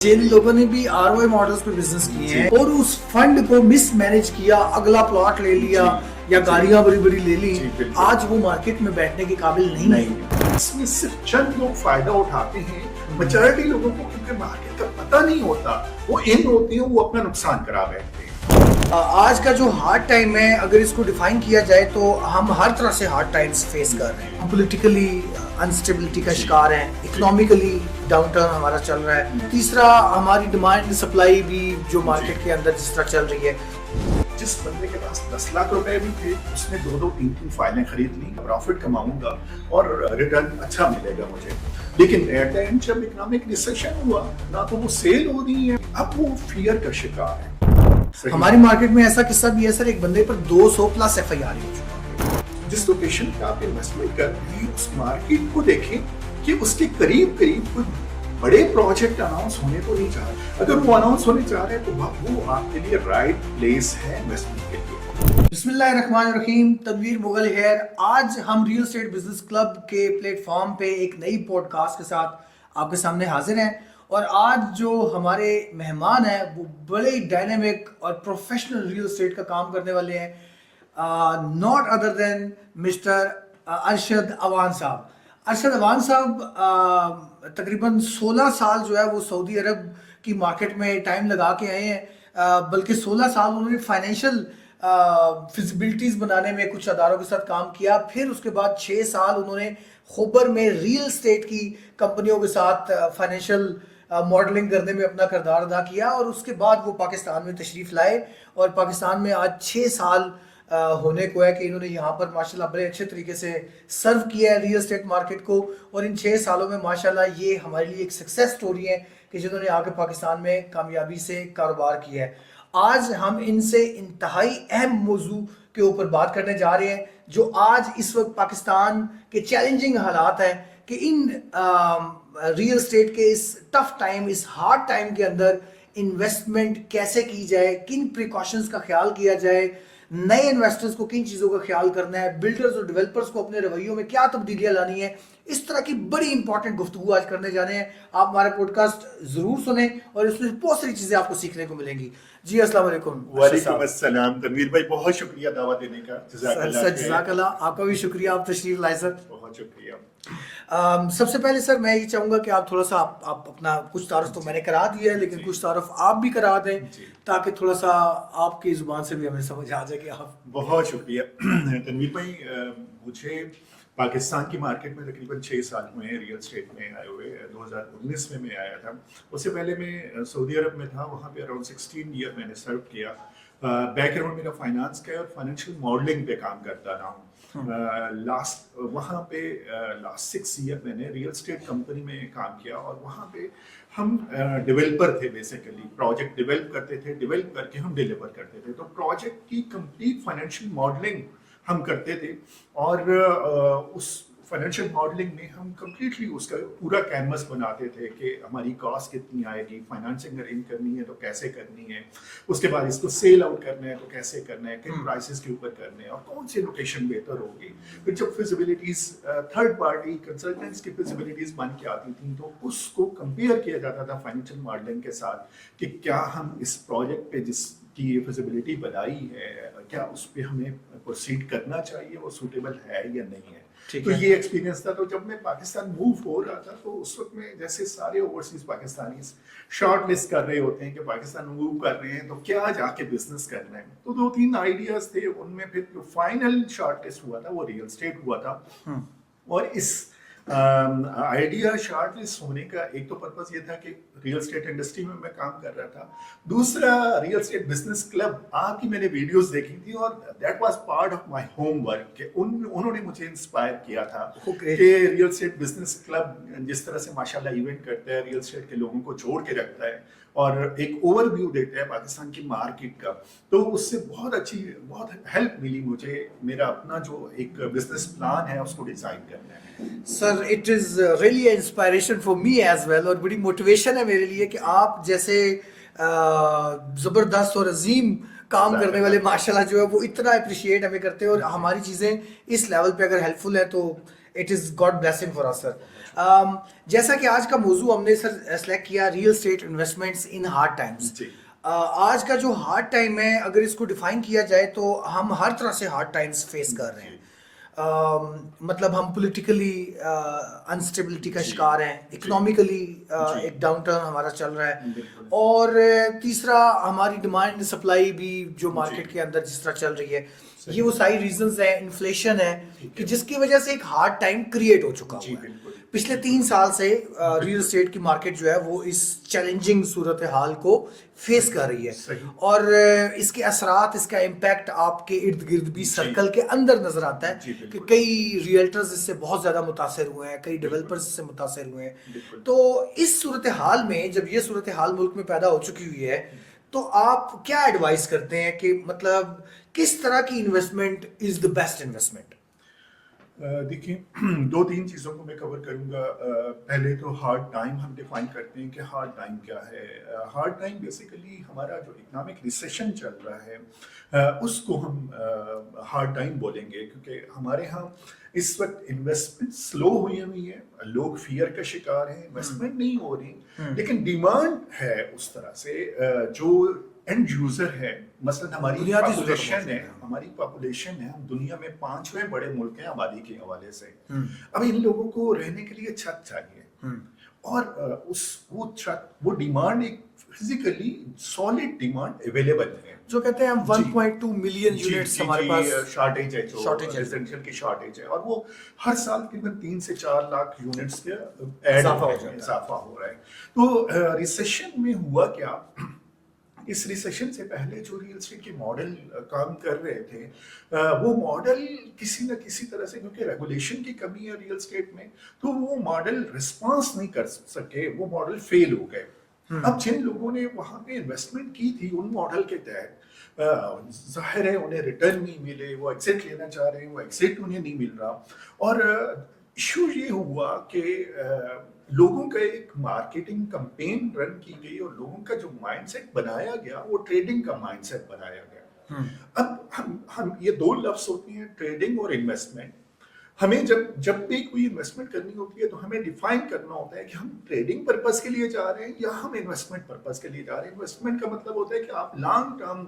जिन लोगों ने भी आरओआई मॉडल्स पे बिजनेस किए हैं और उस फंड को मिसमैनेज किया, अगला प्लॉट ले लिया या गाड़ियां बड़ी बड़ी ले ली, आज वो मार्केट में बैठने के काबिल नहीं है। इसमें सिर्फ चंद लोग फायदा उठाते हैं, मेजॉरिटी लोगों को क्योंकि मार्केट का पता नहीं होता, वो इन होते हैं, वो अपना नुकसान करा बैठते हैं। आज का जो हार्ड टाइम है, अगर इसको डिफाइन किया जाए तो हम हर तरह से हार्ड टाइम्स फेस कर रहे हैं। पॉलिटिकली अनस्टेबिलिटी का शिकार है, इकोनॉमिकली डाउनटर्न हमारा चल रहा है। तीसरा, हमारी डिमांड सप्लाई भी जो मार्केट के अंदर जिस तरह चल रही है। जिस बंदे के पास 10 लाख रुपए भी थे, उसने 2-3 फाइलें खरीद ली, प्रॉफिट कमाऊंगा और रिटर्न अच्छा मिलेगा मुझे। लेकिन एट द एंड जब इकोनॉमिक रिसेशन हुआ, ना तो वो सेल हो रही है, अब वो फियर का शिकार है। हमारी मार्केट में ऐसा किस्सा भी है सर, एक बंदे पर 200 प्लस एफआईआर हो चुका है। जिस लोकेशन पे आप इन्वेस्टमेंट कर रहे हैं, उस मार्केट को देखें कि उसके करीब करीब कुछ बड़े प्रोजेक्ट अनाउंस होने तो नहीं चाह रहे। अगर वो अनाउंस होने चाह रहे हैं तो वो आपके लिए राइट प्लेस है इन्वेस्टमेंट के लिए। बिस्मिल्लाहिर्रहमानिर्रहीम, तनवीर मुगल हेयर। आज हम रियल एस्टेट बिजनेस क्लब के प्लेटफॉर्म पे एक नई पॉडकास्ट के साथ आपके सामने हाजिर हैं। और आज जो हमारे मेहमान हैं वो बड़े डायनेमिक और प्रोफेशनल रियल एस्टेट का काम करने वाले हैं, not other than mister Arshad Awan साहब। अरशद अवान साहब तकरीबन 16 साल जो है वो सऊदी अरब की मार्केट में टाइम लगा के आए हैं, बल्कि 16 साल उन्होंने फाइनेंशियल फिजिबिलिटीज बनाने में कुछ अदारों के साथ काम किया। फिर उसके बाद 6 साल उन्होंने खोबर में रियल एस्टेट की कंपनियों के साथ फाइनेंशियल मॉडलिंग करने में अपना किरदार अदा किया, और उसके बाद वो पाकिस्तान में तशरीफ़ लाए। और पाकिस्तान में आज 6 साल होने को है कि इन्होंने यहाँ पर माशाल्लाह बड़े अच्छे तरीके से सर्व किया है रियल एस्टेट मार्केट को। और इन 6 सालों में माशाल्लाह ये हमारे लिए एक सक्सेस स्टोरी है कि जिन्होंने आके पाकिस्तान में कामयाबी से कारोबार किया है। आज हम इनसे इंतहाई अहम मौजू के ऊपर बात करने जा रहे हैं, जो आज इस वक्त पाकिस्तान के चैलेंजिंग हालात हैं कि इन रियल एस्टेट के इस टफ टाइम, इस हार्ड टाइम के अंदर इन्वेस्टमेंट कैसे की जाए, किन प्रिकॉशंस का ख्याल किया जाए, नए इन्वेस्टर्स को किन चीज़ों का ख्याल करना है, बिल्डर्स और डेवलपर्स को अपने रवैयों में क्या तब्दीलियां लानी है। इस तरह की बड़ी इंपॉर्टेंट गुफ्तगू आज करने जा रहे हैं। आप हमारे पॉडकास्ट जरूर सुने और इसमें बहुत सारी चीजें आपको सीखने को मिलेंगी। जी अस्सलाम वालेकुम। वालेकुम अस्सलाम तनवीर भाई, बहुत शुक्रिया दावत देने का। जज़ाकल्लाह, आपका भी शुक्रिया, आप तशरीफ लाए सर। बहुत शुक्रिया। सबसे पहले सर मैं ये चाहूँगा कि आप थोड़ा सा आप अपना कुछ तारुफ तो मैंने करा दिया है, लेकिन कुछ तारुफ आप भी करा दें ताकि थोड़ा सा आपकी ज़ुबान से भी हमें समझ आ जाए कि आप। बहुत शुक्रिया तनवीर भाई। मुझे पाकिस्तान की मार्केट में तकरीबन 6 साल हुए हैं रियल एस्टेट में आए हुए। 2019 में मैं आया था। उससे पहले मैं सऊदी अरब में था, वहाँ पे अराउंड 16 ईयर मैंने सर्व किया। बैकग्राउंड मेरा फाइनेंस का है और फाइनेंशियल मॉडलिंग पे काम करता रहा हूँ। वहाँ पे लास्ट 6 ईयर मैंने रियल एस्टेट कंपनी में काम किया, और वहाँ पे हम डेवलपर थे। बेसिकली प्रोजेक्ट डेवलप करते थे, डेवलप करके हम डिलीवर करते थे। तो प्रोजेक्ट की कंप्लीट फाइनेंशियल मॉडलिंग हम करते थे, और उस फाइनेंशियल मॉडलिंग में हम कम्प्लीटली उसका पूरा कैनवस बनाते थे कि हमारी कॉस्ट कितनी आएगी, फाइनेंसिंग अरेंज करनी है तो कैसे करनी है, उसके बाद इसको सेल आउट करना है तो कैसे करना है, किन प्राइसेस के ऊपर करने हैं और कौन सी लोकेशन बेहतर होगी। फिर जब फिजिबिलिटीज थर्ड पार्टी कंसल्टेंट्स की फिजिबिलिटीज बन के आती थी तो उसको कंपेयर किया जाता था फाइनेंशियल मॉडलिंग के साथ कि क्या हम इस प्रोजेक्ट पे जिसकी फिजिबिलिटी बनाई है, क्या उस पर हमें प्रोसीड करना चाहिए, वो सूटेबल है या नहीं है। तो ये एक्सपीरियंस था। तो जब मैं पाकिस्तान मूव हो रहा था तो उस वक्त में जैसे सारे ओवरसीज पाकिस्तानी शॉर्ट लिस्ट कर रहे होते हैं कि पाकिस्तान मूव कर रहे हैं तो क्या जाके बिजनेस करना है, तो 2-3 आइडियाज थे। उनमें फिर जो फाइनल शॉर्ट लिस्ट हुआ था वो रियल एस्टेट हुआ था। और इस आइडिया शॉर्ट लिस्ट होने का एक तो पर्पस ये था कि रियल एस्टेट इंडस्ट्री में मैं काम कर रहा था, दूसरा रियल एस्टेट बिजनेस क्लब आपकी मैंने वीडियोस देखी थी और that was part of my homework के उन्होंने मुझे इंस्पायर किया था कि रियल एस्टेट बिजनेस क्लब जिस तरह से माशाल्लाह इवेंट करता है, रियल एस्टेट के लोगों को जोड़ के रखता है और एक ओवरव्यू देता है पाकिस्तान की मार्केट का, तो उससे बहुत हेल्प मिली मुझे मेरा अपना जो एक बिजनेस प्लान है उसको डिजाइन करने में। Sir it is really inspiration for me as well, और बड़ी मोटिवेशन है मेरे लिए कि आप जैसे ज़बरदस्त और अजीम काम करने वाले माशाल्लाह जो है वो इतना अप्रिशिएट हमें करते हैं, और हमारी चीज़ें इस लेवल पे अगर हेल्पफुल है तो it is God blessing for us sir. जैसा कि आज का मौजू हमने सर सेलेक्ट किया real estate investments in hard times. जी आज का जो हार्ड टाइम है अगर इसको डिफाइन किया जाए तो हम हर तरह से हार्ड टाइम्स फेस कर रहे हैं। जी मतलब हम पॉलिटिकली अनस्टेबिलिटी का जी शिकार हैं, जी इकोनॉमिकली जी एक डाउनटर्न हमारा चल रहा है, बिल्कुल और तीसरा हमारी डिमांड सप्लाई भी जो जी मार्केट के अंदर जिस तरह चल रही है, सही ये वो सारी रीजंस हैं, इन्फ्लेशन है ठीक कि है जिसकी वजह से एक हार्ड टाइम क्रिएट हो चुका जी हुआ है। बिल्कुल पिछले बिल्कुल 3 साल से रियल बिल्कुल एस्टेट की मार्केट जो है वो इस चैलेंजिंग सूरत हाल को फेस कर रही है, सही और इसके असरात, इसका इम्पैक्ट आपके इर्द गिर्द भी जी सर्कल के अंदर नजर आता है जी कि बिल्कुल कई रियल्टर्स इससे बहुत ज़्यादा मुतासर हुए हैं, कई बिल्कुल डेवलपर्स इससे मुतासर हुए हैं। बिल्कुल तो इस सूरत हाल में जब ये सूरत हाल मुल्क में पैदा हो चुकी हुई है, तो आप क्या एडवाइस करते हैं कि मतलब किस तरह की investment is the best investment? देखिए दो तीन चीज़ों को मैं कवर करूंगा। पहले तो हार्ड टाइम हम डिफाइन करते हैं कि हार्ड टाइम क्या है। हार्ड टाइम बेसिकली हमारा जो इकोनॉमिक रिसेशन चल रहा है उसको हम हार्ड टाइम बोलेंगे, क्योंकि हमारे यहाँ इस वक्त इन्वेस्टमेंट स्लो हुई है, लोग फियर का शिकार हैं, इन्वेस्टमेंट नहीं हो रही, लेकिन डिमांड है उस तरह से। जो एंड यूजर है, मसलन हमारी बुनियादी जरूरत पॉपुलेशन मौजूद है, है। हमारी पॉपुलेशन है, हम दुनिया में 5वें बड़े मुल्क हैं आबादी के हवाले से। हम्म। अब इन लोगों को रहने के लिए छत चाहिए, और वो छत, वो डिमांड एक फिजिकली सॉलिड डिमांड अवेलेबल है। जो कहते हैं हम जी 1.2 मिलियन जी यूनिट्स जी हमारे जी पास शॉर्टेज है, जो शॉर्टेज है, रेजिडेंशियल की शॉर्टेज है, और वो हर साल तकरीबन 3 से 4 लाख यूनिट्स के ऐड इजाफा हो हो रहे जाता हैं, है। इजाफा हो रहा है। तो रिसेशन में हुआ क्या, इस रिसेशन से पहले जो रियल एस्टेट के मॉडल काम कर रहे थे, वो मॉडल किसी न किसी तरह से, क्योंकि रेगुलेशन की कमी है रियल एस्टेट में, तो वो मॉडल रिस्पॉन्स नहीं कर सके, वो मॉडल फेल हो गए। अब जिन लोगों ने वहां पे इन्वेस्टमेंट की थी उन मॉडल के तहत, जाहिर है उन्हें रिटर्न नहीं मिले, वो एग्जिट लेना चाह रहे हैं, वो एग्जिट उन्हें नहीं मिल रहा। और इशू ये हुआ कि लोगों का एक मार्केटिंग कैंपेन रन की गई, और लोगों का जो माइंडसेट बनाया गया वो ट्रेडिंग का माइंडसेट बनाया गया। अब हम ये दो लफ्ज होते हैं, ट्रेडिंग और इन्वेस्टमेंट। हमें जब जब भी कोई इन्वेस्टमेंट करनी होती है तो हमें डिफाइन करना होता है कि हम ट्रेडिंग पर्पस के लिए जा रहे हैं या हम इन्वेस्टमेंट पर्पस के लिए जा रहे हैं। इन्वेस्टमेंट का मतलब होता है कि आप लॉन्ग टर्म,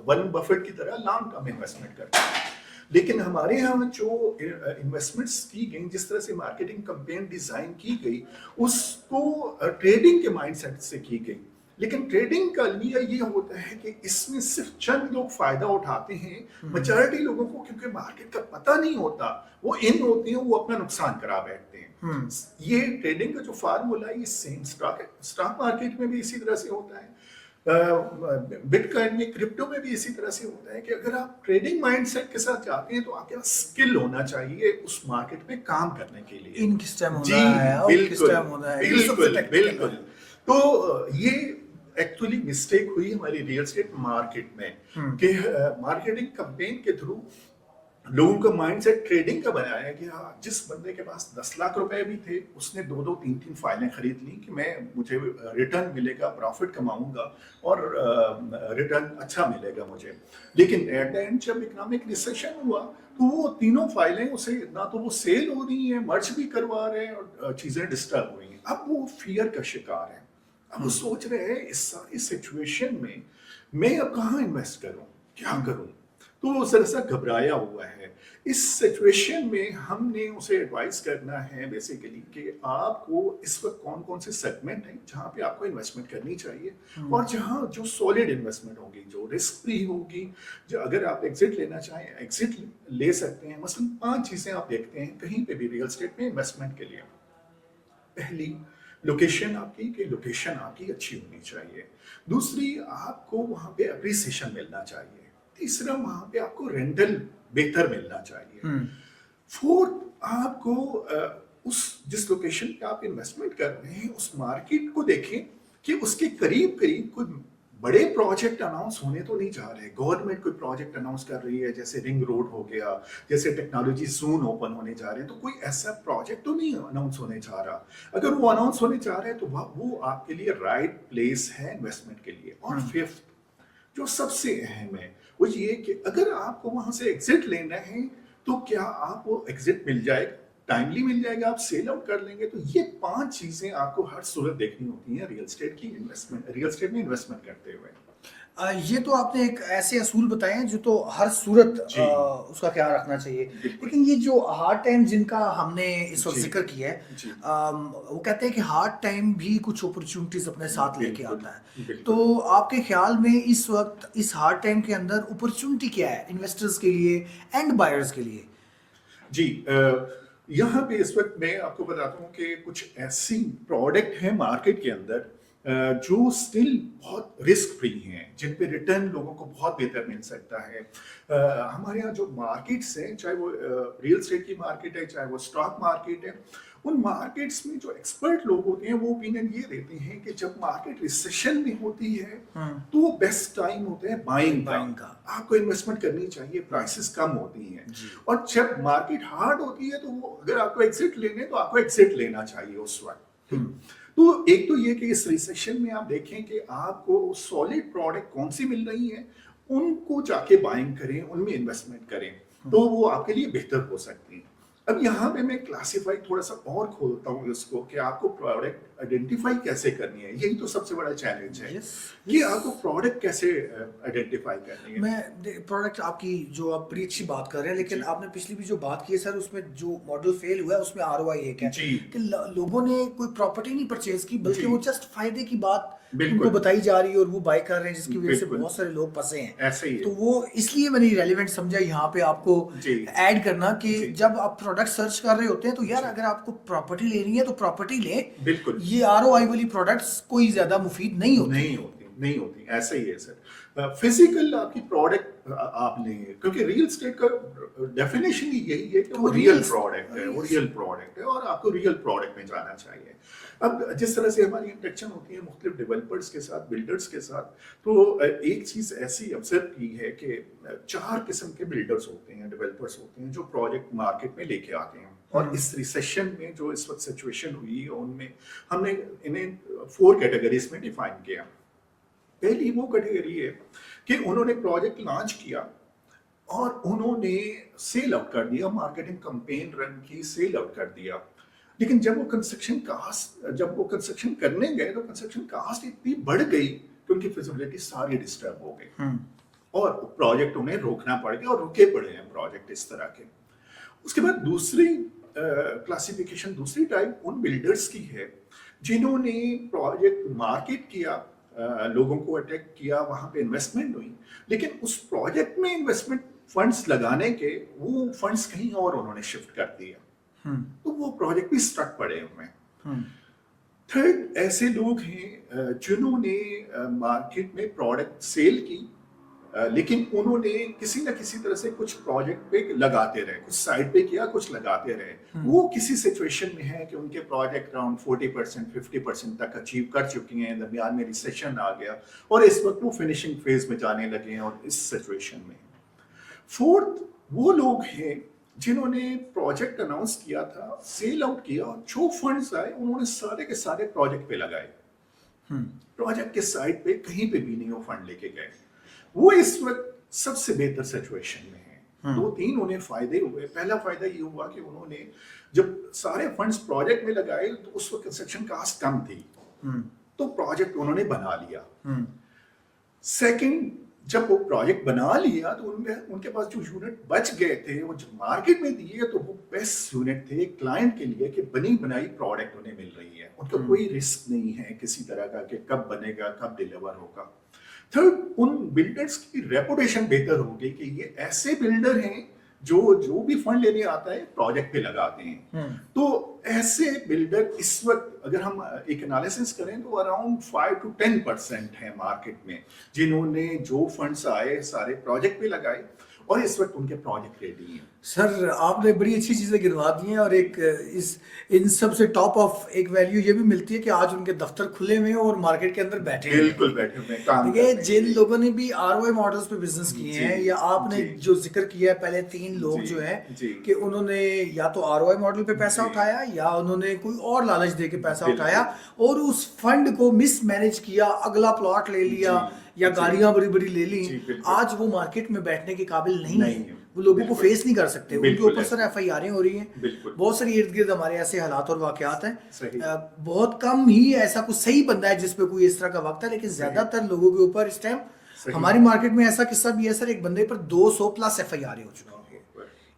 वॉरेन बफेट की तरह लॉन्ग टर्म इन्वेस्टमेंट करते हैं। लेकिन हमारे यहाँ जो इन्वेस्टमेंट्स की गई, जिस तरह से मार्केटिंग कैंपेन डिजाइन की गई, उसको ट्रेडिंग के माइंडसेट से की गई। लेकिन ट्रेडिंग का लिए ये होता है कि इसमें सिर्फ चंद लोग फायदा उठाते हैं, मेजॉरिटी लोगों को क्योंकि मार्केट का पता नहीं होता, वो इन होते हैं, वो अपना नुकसान करा बैठते हैं। ये ट्रेडिंग का जो फार्मूला है, ये सेम स्टॉक मार्केट में भी इसी तरह से होता है, बिटकॉइन में, क्रिप्टो में भी इसी तरह से होता है कि अगर आप ट्रेडिंग माइंडसेट के साथ जाते हैं तो आपके पास स्किल होना चाहिए उस मार्केट में काम करने के लिए। इन किस टाइम जी होना है, आउट किस बिल्कुल टाइम होना है, ये सबसे बिल्कुल टेक्निकल बिल्कुल। है। तो ये एक्चुअली मिस्टेक हुई हमारी रियल एस्टेट मार्केट में कि मार्केटिंग कैंपेन के थ्रू लोगों का माइंडसेट ट्रेडिंग का बनाया गया। जिस बंदे के पास 10 लाख रुपए भी थे, उसने 2-2 3-3 फाइलें खरीद ली कि मुझे रिटर्न मिलेगा, प्रॉफिट कमाऊंगा और रिटर्न अच्छा मिलेगा मुझे। लेकिन एट द एंड जब इकोनॉमिक रिसेशन हुआ तो वो तीनों फाइलें उसे ना तो वो सेल हो रही हैं, मर्ज भी करवा रहे हैं, और चीजें डिस्टर्ब हुई हैं। अब वो फियर का शिकार है। अब वो सोच रहे हैं इस सारी सिचुएशन में मैं अब कहाँ इन्वेस्ट करूं, क्या करूं। तो वो जरा सा घबराया हुआ है। इस सिचुएशन में हमने उसे एडवाइस करना है बेसिकली कि आपको इस वक्त कौन कौन से सेगमेंट हैं जहां पे आपको इन्वेस्टमेंट करनी चाहिए, और जहां जो सॉलिड इन्वेस्टमेंट होगी, जो रिस्क फ्री होगी, जो अगर आप एग्जिट लेना चाहें एग्जिट ले सकते हैं। मसलन 5 चीजें आप देखते हैं कहीं पे भी रियल एस्टेट में इन्वेस्टमेंट के लिए। पहली, लोकेशन आपकी, कि लोकेशन आपकी अच्छी होनी चाहिए। दूसरी, आपको वहां पे अप्रिसिएशन मिलना चाहिए। तीसरा, वहां पे आपको रेंटल बेहतर मिलना चाहिए। फोर्थ, आपको उस जिस लोकेशन पे आप इन्वेस्टमेंट कर रहे हैं उस मार्केट को देखें कि उसके करीब करीब कोई बड़े प्रोजेक्ट अनाउंस होने तो नहीं जा रहे। गवर्नमेंट कोई प्रोजेक्ट अनाउंस कर रही है, जैसे रिंग रोड हो गया, जैसे टेक्नोलॉजी जोन ओपन होने जा रहे हैं, तो कोई ऐसा प्रोजेक्ट तो नहीं अनाउंस होने जा रहा। अगर वो अनाउंस होने जा रहे हैं तो वो आपके लिए राइट प्लेस है इन्वेस्टमेंट के लिए। और फिफ्थ, जो सबसे अहम है, वो ये कि अगर आपको वहां से एग्जिट लेना है तो क्या आप वो एग्जिट मिल जाएगा टाइमली मिल जाएगा, आप सेल आउट कर लेंगे। तो ये 5 चीजें आपको हर सूरत देखनी होती हैं रियल एस्टेट में इन्वेस्टमेंट करते हुए। ये तो आपने एक ऐसे असूल बताए हैं जो तो हर सूरत जी। उसका ख्याल रखना चाहिए। बिल्कुल। लेकिन ये जो हार्ड टाइम जिनका हमने इस वक्त जी। जिक्र किया है, जी। वो कहते हैं कि हार्ड टाइम भी कुछ अपॉर्चुनिटीज अपने साथ लेके बिल्कुल, आता है। बिल्कुल। तो आपके ख्याल में इस वक्त इस हार्ड टाइम के अंदर अपॉर्चुनिटी क्या है इन्वेस्टर्स के लिए एंड बायर्स के लिए? जी, यहाँ पे इस वक्त मैं आपको बताता हूँ कि कुछ ऐसी प्रोडक्ट है मार्केट के अंदर जो स्टिल बहुत रिस्क फ्री हैं, जिन पे रिटर्न लोगों को बहुत बेहतर मिल सकता है। हमारे यहाँ जो मार्केट्स हैं, चाहे वो रियल एस्टेट की मार्केट है, चाहे वो स्टॉक मार्केट है, उन मार्केट्स में जो एक्सपर्ट लोग होते हैं वो ओपिनियन ये देते हैं कि जब मार्केट रिसेशन में होती है तो वो बेस्ट टाइम होता है बाइंग Buying का। का। आपको इन्वेस्टमेंट करनी चाहिए, प्राइसेस कम होती हैं। जी। और जब मार्केट हार्ड होती है तो वो अगर आपको एग्जिट लेने तो आपको एग्जिट लेना चाहिए उस वक्त। तो एक तो ये कि इस रिसेशन में आप देखें कि आपको सॉलिड प्रोडक्ट कौन सी मिल रही है, उनको जाके बाइंग करें, उनमें इन्वेस्टमेंट करें, तो वो आपके लिए बेहतर हो सकती है। अब यहाँ पे मैं क्लासिफाई थोड़ा सा और खोलता हूँ इसको कि आपको प्रोडक्ट आइडेंटिफाई कैसे करनी है। यही तो सबसे बड़ा चैलेंज है कि आपको प्रोडक्ट कैसे आइडेंटिफाई करनी है। मैं प्रोडक्ट आपकी जो आप बड़ी अच्छी बात कर रहे हैं, लेकिन जी। आपने पिछली भी जो बात की है सर, उसमें जो मॉडल फेल हुआ है उसमें ROI एक है जी। कि लोगों ने कोई प्रॉपर्टी नहीं परचेज की, बल्कि जी। वो जस्ट फायदे की बात बिल्कुल। उनको बताई जा रही है और वो बाय कर रहे हैं, जिसकी वजह से बिल्कुल। बहुत सारे लोग फंसे हैं। ऐसे ही है। तो वो इसलिए मैंने रेलेवेंट समझा यहाँ पे आपको जी। ऐड करना कि जी। जब आप प्रोडक्ट सर्च कर रहे होते हैं तो यार जी। अगर आपको प्रॉपर्टी लेनी है तो प्रॉपर्टी ले। बिल्कुल। ये ROI वाली प्रोडक्ट्स कोई ज्यादा मुफीद नहीं होती। नहीं होती, ऐसा ही है सर। फिजिकल आपकी प्रोडक्ट आप लेंगे, क्योंकि रियल एस्टेट का डेफिनेशन ही यही है कि वो रियल प्रोडक्ट है, वो रियल प्रोडक्ट है और आपको रियल प्रोडक्ट में जाना चाहिए। अब जिस तरह से हमारी इंटरेक्शन होती है मुख्तलिफ डेवलपर्स के साथ, बिल्डर्स के साथ, तो एक चीज ऐसी ऑब्जर्व की है कि 4 किस्म के बिल्डर्स होते हैं, डेवलपर्स होते हैं जो प्रोजेक्ट मार्केट में लेके आते हैं। और इस रिसेशन में जो इस वक्त सिचुएशन हुई है उनमें हमने इन्हें 4 कैटेगरीज में डिफाइन किया। पहली वो कैटेगरी है कि उन्होंने प्रोजेक्ट लॉन्च किया और उन्होंने सेल आउट कर दिया, मार्केटिंग कैंपेन रन की, सेल आउट कर दिया। लेकिन जब वो कंस्ट्रक्शन करने गए तो कंस्ट्रक्शन कास्ट इतनी बढ़ गई कि उनकी फिजिबिलिटी सारी डिस्टर्ब हो गई और प्रोजेक्ट उन्हें रोकना पड़ गया और रुके पड़े हैं प्रोजेक्ट इस तरह के। उसके बाद दूसरी क्लासिफिकेशन, दूसरी टाइप उन बिल्डर्स की है जिन्होंने प्रोजेक्ट मार्केट किया, लोगों को अटैक किया, वहां पे इन्वेस्टमेंट हुई, लेकिन उस प्रोजेक्ट में इन्वेस्टमेंट फंड्स लगाने के वो फंड्स कहीं और उन्होंने शिफ्ट कर दिया, तो वो प्रोजेक्ट भी स्टक पड़े हुए। थर्ड ऐसे लोग हैं जिन्होंने मार्केट में प्रोडक्ट सेल की, लेकिन उन्होंने किसी न किसी तरह से कुछ प्रोजेक्ट पे लगाते रहे, कुछ साइड पे किया, कुछ लगाते रहे। वो किसी सिचुएशन में है कि उनके प्रोजेक्ट अराउंड 40% 50% तक अचीव कर चुकी हैं, दरमियान में रिसेशन आ गया और इस वक्त वो फिनिशिंग फेज में जाने लगे हैं और इस सिचुएशन में। फोर्थ वो लोग हैं जिन्होंने प्रोजेक्ट अनाउंस किया था, सेल आउट किया और जो फंड्स आए उन्होंने सारे के सारे प्रोजेक्ट पे लगाए, प्रोजेक्ट के साइड पे कहीं पे भी नहीं वो फंड लेके गए। वो इस वक्त सबसे बेहतर सिचुएशन में है। 2-3 उन्हें फायदे हुए। पहला फायदा ये हुआ कि उन्होंने जब सारे फंड्स प्रोजेक्ट में लगाए तो उस वक्त कंस्ट्रक्शन कास्ट कम थी, तो प्रोजेक्ट उन्होंने बना लिया। सेकंड, जब वो प्रोजेक्ट बना लिया तो उनके पास जो यूनिट बच गए थे वो जब मार्केट में दिए तो वो बेस्ट यूनिट थे क्लाइंट के लिए कि बनी बनाई प्रोडक्ट उन्हें मिल रही है, उनका कोई रिस्क नहीं है किसी तरह का कि कब बनेगा, कब डिलीवर होगा। थर्ड, उन बिल्डर्स की रेपुटेशन बेहतर हो गई कि ये ऐसे बिल्डर हैं जो भी फंड लेने आता है प्रोजेक्ट पे लगाते हैं। तो ऐसे बिल्डर इस वक्त अगर हम एक एनालिसिस करें तो अराउंड 5 to 10% है मार्केट में जिन्होंने जो फंड्स आए सारे प्रोजेक्ट पे लगाए और इस वक्त उनके प्रोजेक्ट रेडी हैं। सर आपने बड़ी अच्छी चीज़ें गिनवा दी हैं और एक इन सब से टॉप ऑफ एक वैल्यू ये भी मिलती है कि आज उनके दफ्तर खुले हुए हैं और मार्केट के अंदर बैठे हैं। बिल्कुल बैठे हुए हैं, काम देखिए, कर रहे हैं। जिन लोगों ने भी ROI मॉडल्स पे बिजनेस किए हैं या आपने जी। जो जिक्र किया है पहले 3 लोग जी। जो हैं जी। कि उन्होंने या तो ROI मॉडल पे पैसा जी। उठाया या उन्होंने कोई और लालच दे के पैसा बिल्कुल। उठाया और उस फंड को मिसमैनेज किया, अगला प्लॉट ले लिया जी। या जी। गाड़ियां बड़ी बड़ी ले ली, जी, बिल्कुल। आज वो मार्केट में बैठने के काबिल नहीं है। वो लोगों को बिल्कुल। फेस नहीं कर सकते, उनके बिल्कुल ऊपर सर ऐसे। FIR हो रही हैं। बिल्कुल। बहुत सारी इर्द गिर्द हमारे ऐसे हालात और वाकयात हैं। सही। बहुत कम ही ऐसा कुछ सही बंदा है जिस पे कोई इस तरह का वक्त है, लेकिन सही। ज्यादातर लोगों के ऊपर इस टाइम सही। हमारी मार्केट में ऐसा किस्सा भी है सर, एक बंदे पर 200 प्लस FIR हो चुकी है।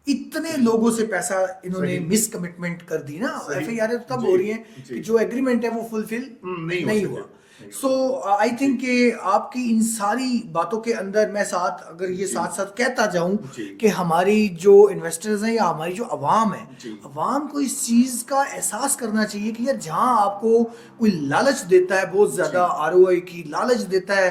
इतने लोगों से पैसा इन्होंने सही। मिस कमिटमेंट कर दी ना। सही। FIR तो तब जी, हो रही है जी। कि जो एग्रीमेंट है वो फुलफिल नहीं हो नहीं सके, हुआ। नहीं हो सो सके। आई थिंक जी। कि आपकी इन सारी बातों के अंदर मैं साथ अगर ये जी। साथ साथ कहता जाऊं जी। कि हमारी जो इन्वेस्टर्स हैं या हमारी जो अवाम है, जी। अवाम को इस चीज़ का एहसास करना चाहिए कि यार जहां आपको कोई लालच देता है बहुत ज़्यादा जी। ROI की, लालच देता है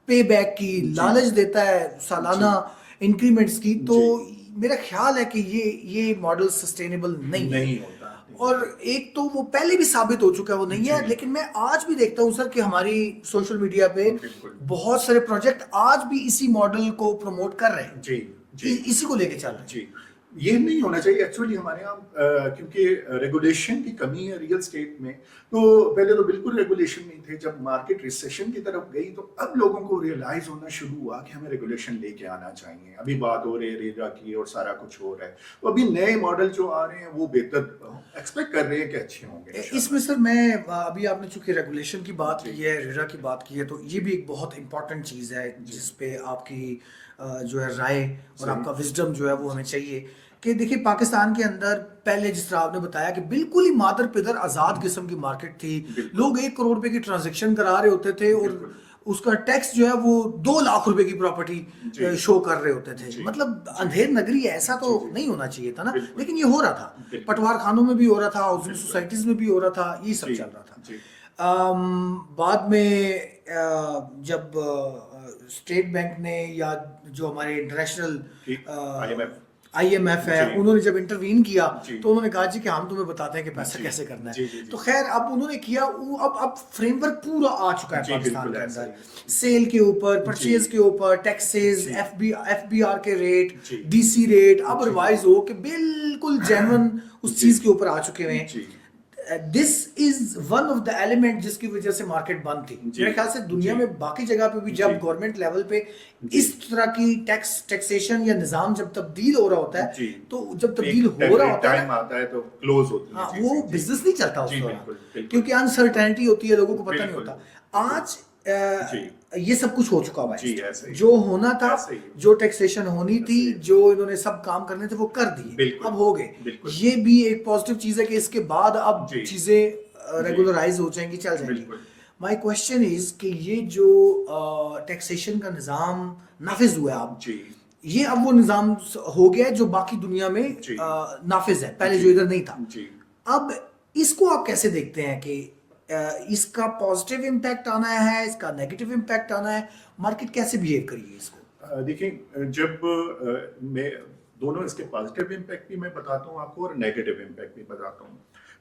पे बैक की, जी। लालच देता है सालाना इंक्रीमेंट्स की, तो जी। मेरा ख्याल है कि ये मॉडल सस्टेनेबल नहीं है। नहीं होता। और एक तो वो पहले भी साबित हो चुका है वो नहीं जी। है, लेकिन मैं आज भी देखता हूँ सर कि हमारी सोशल मीडिया पे बिल्कुल। बहुत सारे प्रोजेक्ट आज भी इसी मॉडल को प्रमोट कर रहे हैं, जी। जी। इसी को लेके चल रहे हैं। जी। ये नहीं होना चाहिए एक्चुअली हमारे यहाँ, क्योंकि रेगुलेशन की कमी है रियल स्टेट में। तो पहले तो बिल्कुल रेगुलेशन नहीं थे। जब मार्केट रिसेशन की तरफ गई तो अब लोगों को रियलाइज होना शुरू हुआ कि हमें रेगुलेशन लेके आना चाहिए। अभी बात हो रही है रेरा की और सारा कुछ हो रहा है, तो अभी नए मॉडल जो आ रहे हैं वो बेहतर एक्सपेक्ट कर रहे हैं कि अच्छे होंगे इंशाल्लाह। इसमें सर मैं अभी आपने चूंकि रेगुलेशन की बात जी। की है, रेरा की बात की है, तो ये भी एक बहुत इंपॉर्टेंट चीज़ है जी। जिस पे आपकी जो है राय और सही। आपका विजडम जो है वो हमें चाहिए। कि देखिए पाकिस्तान के अंदर पहले जिस तरह आपने बताया कि बिल्कुल ही मादर पिदर आज़ाद किस्म की मार्केट थी, बिल्कुल। लोग 1 करोड़ रुपए की ट्रांजेक्शन करा रहे होते थे और बिल्कुल। उसका टैक्स जो है वो 2 लाख रुपए की प्रॉपर्टी जी। शो कर रहे होते थे। जी। मतलब जी। अंधेर नगरी है, ऐसा तो जी। जी। नहीं होना चाहिए था ना, बिल्कुल। लेकिन ये हो रहा था। बिल्कुल। पटवार खानों में भी हो रहा था, हाउसिंग बिल्कुल। सोसाइटीज में भी हो रहा था, ये सब जी। चल रहा था। जी। बाद में जब स्टेट बैंक ने या जो हमारे इंटरनेशनल IMF। IMF है, जी। उन्होंने जब इंटरवीन किया जी। तो उन्होंने कहा जी कि हम तुम्हें बताते हैं कि पैसा जी। कैसे करना जी। है। जी। जी। तो खैर अब उन्होंने किया, अब फ्रेमवर्क पूरा आ चुका है जी, पाकिस्तान बिल्कुल के ऐसा अंदर, ही। सेल के ऊपर, जी। परचेज के ऊपर, टैक्सेस, जी। FBR के रेट, जी। DC रेट अब जी। रिवाइज हो के बिल्कुल जेन्युइन उस जी। चीज के ऊपर आ चुके हुए हैं। जी। This is one of the element जिसकी वजह से मार्केट बंद थी। जी। मेरे ख्याल से दुनिया जी। में बाकी जगह पे भी जब जी। गवर्नमेंट लेवल पे जी। इस तरह की टैक्सेशन या निजाम जब तब्दील हो रहा होता है, जी। तो जब तब्दील एक हो रहा टेम्परेरी होता है टाइम ना, आता है तो क्लोज होती हाँ है वो चीजें। जी। बिजनेस नहीं चलता उस जी, दौरान, बिल्कुल, बिल्कुल। क्योंकि अनसर्टेनिटी होती है, लोगों को पता नहीं बिल्कुल, होता। बिल्कुल। आज जी। ये सब कुछ हो चुका हुआ है। जी, ऐसे ही। जो होना था, ऐसे ही। जो टैक्सेशन होनी थी, ऐसे ही। जो इन्होंने सब काम करने थे वो कर दिए, बिल्कुल। अब हो गए। बिल्कुल। ये भी एक पॉजिटिव चीज है कि इसके बाद अब जी। चीजें जी। रेगुलराइज हो जाएंगी, चल जाएंगी। बिल्कुल। माय क्वेश्चन इज कि ये जो टैक्सेशन का निज़ाम नाफिज हुआ है अब, जी। ये अब वो निज़ाम हो गया है जो बाकी दुनिया में जी। नाफिज है, पहले जी। जो इधर नहीं था। जी। अब इसको आप कैसे देखते हैं कि इसका पॉजिटिव इम्पैक्ट आना है, इसका नेगेटिव इम्पैक्ट आना है, मार्केट कैसे बिहेव करिए इसको? देखिए, जब मैं दोनों इसके पॉजिटिव इम्पैक्ट भी मैं बताता हूँ आपको और नेगेटिव इम्पैक्ट भी बताता हूँ।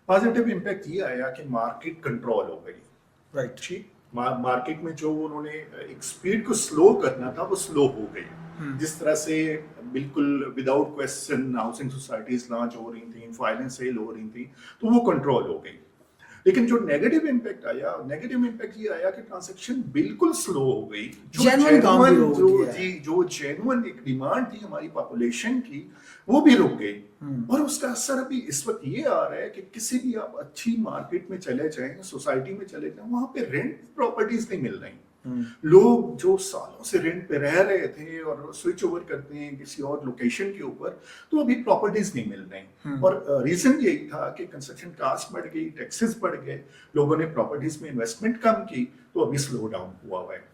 पॉजिटिव इम्पैक्ट ये आया कि मार्केट कंट्रोल हो गई। राइट। ठीक, मार्केट में जो उन्होंने एक स्पीड को स्लो करना था वो स्लो हो गई। जिस तरह से बिल्कुल without question housing societies launch हो रही थी, फाइनेंस सेल हो रही थी, तो वो कंट्रोल हो गई। लेकिन जो नेगेटिव इम्पैक्ट आया, नेगेटिव इम्पैक्ट ये आया कि ट्रांजैक्शन बिल्कुल स्लो हो गई। Genuine काम भी रोक दिया है। जी, जो जेन्युइन एक डिमांड थी हमारी पॉपुलेशन की, वो भी रुक गई। और उसका असर अभी इस वक्त ये आ रहा है कि किसी भी आप अच्छी मार्केट में चले जाएं, सोसाइटी में चले जाएं, वहां पे रेंट प्रॉपर्टीज नहीं मिल रही। लोग जो सालों से रेंट पे रह रहे थे और स्विच ओवर करते हैं किसी और लोकेशन के ऊपर, तो अभी प्रॉपर्टीज नहीं मिल रही। और रीजन यही था कि कंस्ट्रक्शन कॉस्ट बढ़ गई, टैक्सेस बढ़ गए, लोगों ने प्रॉपर्टीज में इन्वेस्टमेंट कम की, तो अभी स्लो डाउन हुआ है।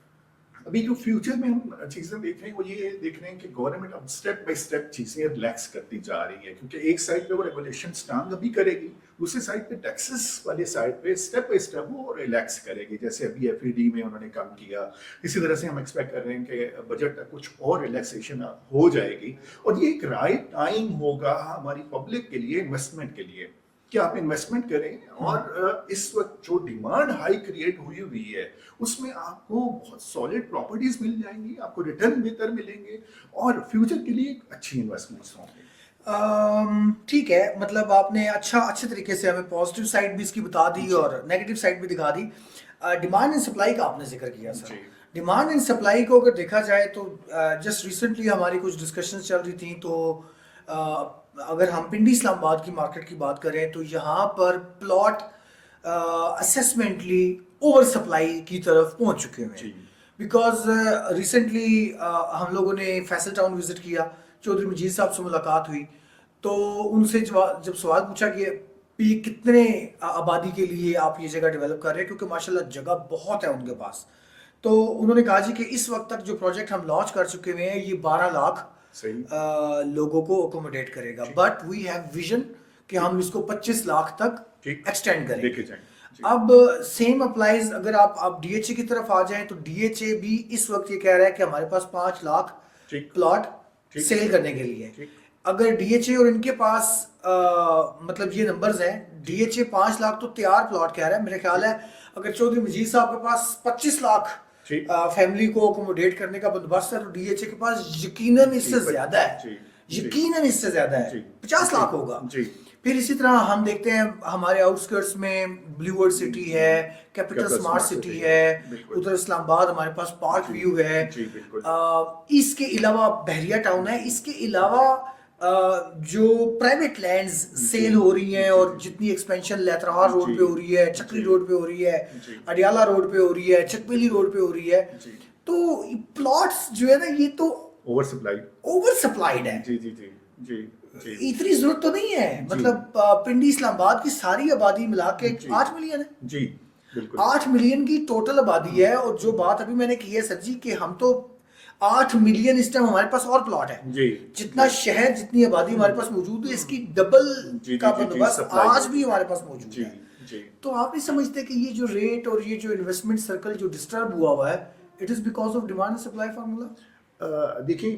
अभी जो फ्यूचर में हम चीजें देख रहे हैं वो ये देख रहे हैं कि गवर्नमेंट अब स्टेप बाय स्टेप चीजें रिलैक्स करती जा रही है, क्योंकि एक साइड पे वो रेगुलेशन स्ट्रांग अभी करेगी, दूसरी साइड पे टैक्सेस वाले साइड पे स्टेप बाय स्टेप वो रिलैक्स करेगी। जैसे अभी FED में उन्होंने कम किया, इसी तरह से हम एक्सपेक्ट कर रहे हैं कि बजट तक कुछ और रिलैक्सेशन हो जाएगी। और ये एक राइट टाइम होगा हमारी पब्लिक के लिए, इन्वेस्टमेंट के लिए, कि आप इन्वेस्टमेंट करें। और इस वक्त जो डिमांड हाई क्रिएट हुई हुई है उसमें आपको बहुत सॉलिड प्रॉपर्टीज मिल जाएंगी, आपको रिटर्न बेहतर मिलेंगे और फ्यूचर के लिए अच्छी इन्वेस्टमेंट्स होंगे। ठीक है, मतलब आपने अच्छे तरीके से हमें पॉजिटिव साइड भी इसकी बता दी और नेगेटिव साइड भी दिखा दी। डिमांड एंड सप्लाई का आपने जिक्र किया सर। डिमांड एंड सप्लाई को अगर देखा जाए तो जस्ट रिसेंटली हमारी कुछ डिस्कशंस चल रही थी, तो अगर हम पिंडी इस्लामाबाद की मार्केट की बात करें तो यहाँ पर प्लॉट असेसमेंटली ओवर सप्लाई की तरफ पहुंच चुके हुए जी हैं। बिकॉज रिसेंटली हम लोगों ने फैसल टाउन विजिट किया, चौधरी मजीद साहब से मुलाकात हुई, तो उनसे जब सवाल पूछा कि ये कितने आबादी के लिए आप ये जगह डेवलप कर रहे हैं, क्योंकि माशाल्लाह जगह बहुत है उनके पास, तो उन्होंने कहा जी कि इस वक्त तक जो प्रोजेक्ट हम लॉन्च कर चुके हुए हैं ये 12 लाख सही लोगों को अकोमोडेट करेगा, ठीक बट वी हैव विजन कि हम इसको 25 लाख तक ठीक एक्सटेंड लेके करेंगे। जाएंगे जी अब सेम अप्लाइज अगर आप डीएचए की तरफ आ जाएं, तो डीएचए भी इस वक्त ये कह रहा है कि हमारे पास 5 लाख ठीक प्लॉट ठीक सेल करने के लिए। ठीक अगर डीएचए और इनके पास मतलब ये नंबर्स हैं, डीएचए 5 लाख तो तैयार प्लॉट कह रहा है, मेरे ख्याल है अगर चौधरी मजीद साहब के पास 25 लाख ठीक फैमिली को अकोमोडेट करने का बंदोबस्त है, तो डीएचए के पास यकीनन इससे ज्यादा है, जी यकीनन इससे ज्यादा है, जी 50 लाख होगा। जी फिर इसी तरह हम देखते हैं हमारे आउटस्कर्ट्स में ब्लू वर्ल्ड सिटी है, capital capital smart smart city city है, बिल्कुल उधर इस्लामाबाद हमारे पास पार्क जी व्यू है, जी बिल्कुल इसके अलावा बहरिया टाउन है, इसके अलावा जो प्राइवेट लैंड्स सेल हो रही हैं जी और जितनी एक्सपेंशन लेतरहार रोड जी पे हो रही है, चक्री जी रोड पे हो रही है, जी अडियाला रोड पे हो रही है, चकबेली रोड पे हो रही है, जी तो प्लॉट्स जो है ना ये तो ओवर सप्लाई ओवर सप्लाइड है। जी जी जी जी जी इतनी जरूरत तो नहीं है, जी मतलब पिंडी इस्लामाबाद की सारी आबादी मिला के जी 8 मिलियन है, जी बिल्कुल 8 मिलियन की टोटल आबादी है। और जो बात अभी मैंने की है सर जी कि हम तो 8 मिलियन इस टाइम हमारे पास और प्लॉट है, जी जितना शहर जितनी आबादी हमारे पास मौजूद है इसकी डबल जी का जी जी बंदोबस्त सप्लाई आज भी हमारे पास मौजूद जी है। जी तो आप नहीं समझते कि ये जो रेट और ये जो इन्वेस्टमेंट सर्कल जो डिस्टर्ब हुआ हुआ है, it is because of demand and supply formula? देखिए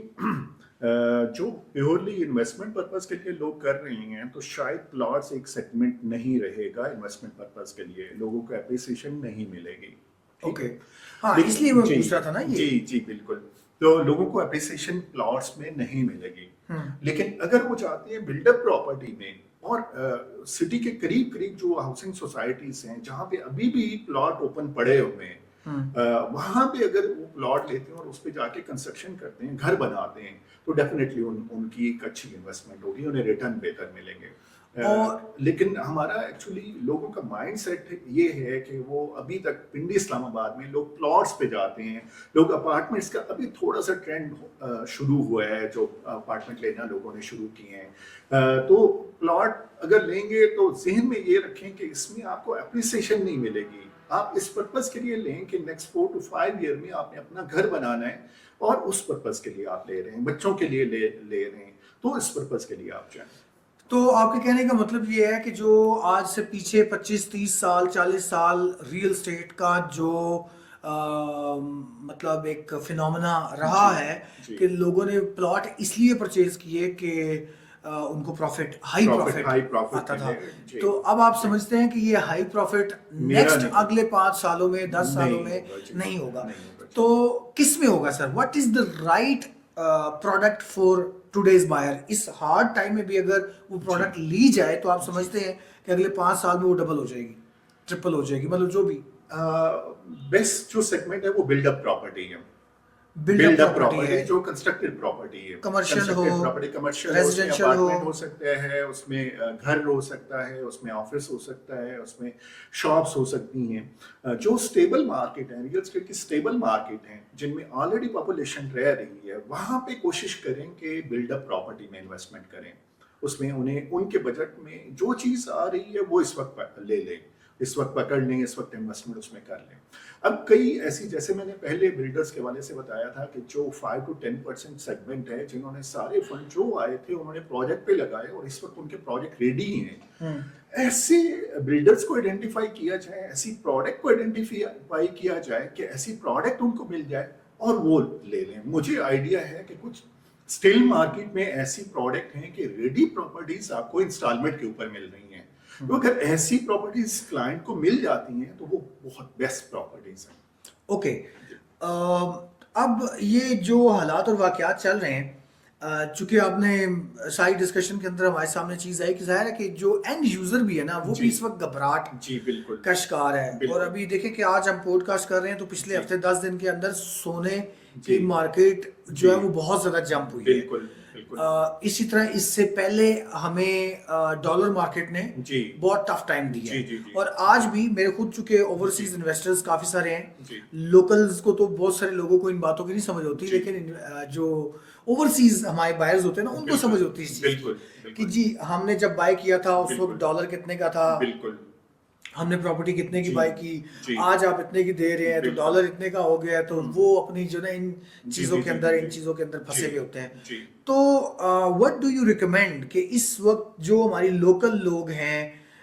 जो प्योरली इन्वेस्टमेंट पर्पस के लिए लोग कर रहे हैं तो शायद प्लॉट्स एक सेगमेंट नहीं रहेगा इन्वेस्टमेंट पर्पस के लिए, लोगों को एप्रिसिएशन नहीं मिलेगी ठीक ओके, है हाँ लेकिन इसलिए मैं जी पूछ रहा था ना ये। जी जी बिल्कुल, तो लोगों को एप्रिसिएशन प्लॉट्स में नहीं मिलेगी, लेकिन अगर वो चाहते हैं बिल्डअप प्रॉपर्टी में और सिटी के करीब करीब जो हाउसिंग सोसाइटीज हैं जहाँ पे अभी भी प्लॉट ओपन पड़े हुए हैं वहां पे अगर वो प्लॉट लेते हैं और उस पे जाके कंस्ट्रक्शन करते हैं, घर बनाते हैं, तो डेफिनेटली उनकी एक अच्छी इन्वेस्टमेंट होगी, उन्हें रिटर्न बेहतर मिलेंगे। लेकिन हमारा एक्चुअली लोगों का माइंडसेट ये है कि वो अभी तक पिंडी इस्लामाबाद में लोग प्लॉट्स पे जाते हैं, लोग अपार्टमेंट्स का अभी थोड़ा सा ट्रेंड शुरू हुआ है, जो अपार्टमेंट लेना लोगों ने शुरू किए हैं, तो प्लॉट अगर लेंगे तो जहन में ये रखें कि इसमें आपको एप्रिसिएशन नहीं मिलेगी, आप इस पर्पस के लिए लें कि नेक्स्ट 4 to 5 ईयर में आपने अपना घर बनाना है और उस पर्पस के लिए आप ले रहे हैं, बच्चों के लिए ले रहे हैं, तो इस पर्पस के लिए आप जाएं। तो आपके कहने का मतलब ये है कि जो आज से पीछे 25-30 साल 40 साल रियल एस्टेट का जो मतलब एक फिनोमेना रहा है कि लोगों ने प्लॉट इसलिए परचेज किए कि उनको हाई प्रॉफिट आता था, तो अब आप समझते हैं कि ये हाई प्रॉफिट नेक्स्ट अगले 5 सालों में 10 सालों में नहीं होगा, तो किस में होगा sir? What is the right product for today's buyer? इस हार्ड टाइम में भी अगर वो प्रोडक्ट ली जाए तो आप समझते हैं कि अगले 5 साल में वो डबल हो जाएगी, ट्रिपल हो जाएगी, मतलब जो भी बेस्ट जो सेगमेंट है वो बिल्डअप प्रॉपर्टी है, बिल्डअप प्रॉपर्टी है, जो कंस्ट्रक्टेड प्रॉपर्टी है, कमर्शियल हो, प्रॉपर्टी, कमर्शियल रेजिडेंशियल अपार्टमेंट हो सकता है, उसमें घर हो सकता है, उसमें ऑफिस हो सकता है, उसमें शॉप्स हो सकती हैं, जो स्टेबल मार्केट है, रियल एस्टेट की स्टेबल मार्केट है, जिनमें ऑलरेडी पॉपुलेशन रह रही है, वहां पे कोशिश करें कि बिल्डअप प्रॉपर्टी में इन्वेस्टमेंट करें, उसमें उन्हें उनके बजट में जो चीज आ रही है वो इस वक्त ले लें, इस वक्त पकड़ लें, इस वक्त इन्वेस्टमेंट उसमें कर लें। अब कई ऐसी, जैसे मैंने पहले बिल्डर्स के वाले से बताया था कि जो 5 to 10% सेगमेंट है, जिन्होंने सारे फंड जो आए थे उन्होंने प्रोजेक्ट पे लगाए और इस वक्त उनके प्रोजेक्ट रेडी हैं, ऐसे बिल्डर्स को आइडेंटिफाई किया जाए, ऐसी प्रोडक्ट को आइडेंटिफाई किया जाए कि ऐसी प्रोडक्ट उनको मिल जाए और वो ले लें। मुझे आइडिया है कि कुछ स्टिल मार्केट में ऐसी प्रोडक्ट हैं कि रेडी प्रॉपर्टीज आपको इंस्टॉलमेंट के ऊपर मिल रही हैं, तो अगर ऐसी प्रॉपर्टीज क्लाइंट को मिल जाती हैं तो वो बहुत बेस्ट प्रॉपर्टीज हैं। ओके, अब ये जो हालात और वाकयात चल रहे हैं, चूंकि आपने सारी डिस्कशन के अंदर हमारे सामने चीज आई कि जाहिर है कि जो एंड यूजर भी है ना वो जी भी इस वक्त घबराहट जी बिल्कुल का शिकार है। और बिल्कुल अभी देखें कि आज हम पॉडकास्ट कर रहे हैं तो पिछले जी हफ्ते 10 दिन के अंदर सोने जी की मार्केट जो जी है वो बहुत ज्यादा जंप हुई है। बिल्कुल बिल्कुल इसी तरह इससे पहले हमें डॉलर मार्केट ने जी बहुत टफ टाइम दिया जी है। जी जी और आज जी भी मेरे खुद चुके जी ओवरसीज इन्वेस्टर्स काफी सारे हैं। जी लोकल्स को तो बहुत सारे लोगों को इन बातों की नहीं समझ होती, जी लेकिन जो ओवरसीज हमारे बायर्स होते हैं ना उनको बिल्कुल समझ होती है इस चीज की बिल्कुल कि बिल्कुल जी हमने जब बाय किया था उस वक्त बिल्कुल डॉलर कितने का था, बिल्कुल हमने प्रॉपर्टी कितने की जी बाय की, जी आज आप इतने की दे रहे हैं तो बिल्कुल डॉलर इतने का हो गया है। तो वो अपनी जो ना इन जी चीज़ों जी के जी अंदर जी इन जी चीज़ों के अंदर जी फंसे हुए होते हैं। जी तो व्हाट डू यू रिकमेंड कि इस वक्त जो हमारी लोकल लोग हैं,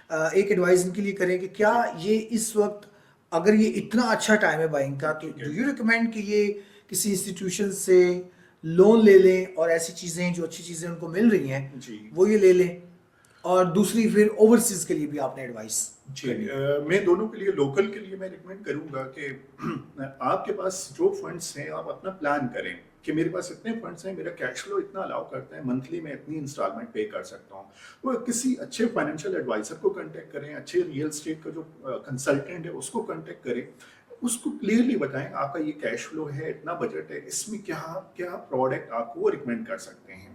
एक एडवाइस इनके लिए करें कि क्या जी ये इस वक्त अगर ये इतना अच्छा टाइम है बाइंग का तो ठीक डू है यू रिकमेंड कि ये किसी इंस्टीट्यूशन से लोन ले लें और ऐसी चीज़ें जो अच्छी चीज़ें उनको मिल रही हैं जी वो ये ले लें, और दूसरी फिर ओवरसीज के लिए भी आपने एडवाइस जी करनी है। मैं दोनों के लिए लोकल के लिए मैं रिकमेंड करूंगा कि आपके पास जो फंड्स हैं आप अपना प्लान करें कि मेरे पास इतने फंड्स हैं, मेरा कैश फ्लो इतना अलाउ करता है, मंथली मैं इतनी इंस्टॉलमेंट पे कर सकता हूँ। तो किसी अच्छे फाइनेंशियल एडवाइजर को कांटेक्ट करें, अच्छे रियल एस्टेट का जो कंसल्टेंट है उसको कांटेक्ट करें, उसको क्लियरली बताएं आपका ये कैश फ्लो है, इतना बजट है, इसमें क्या क्या प्रोडक्ट आपको रिकमेंड कर सकते हैं।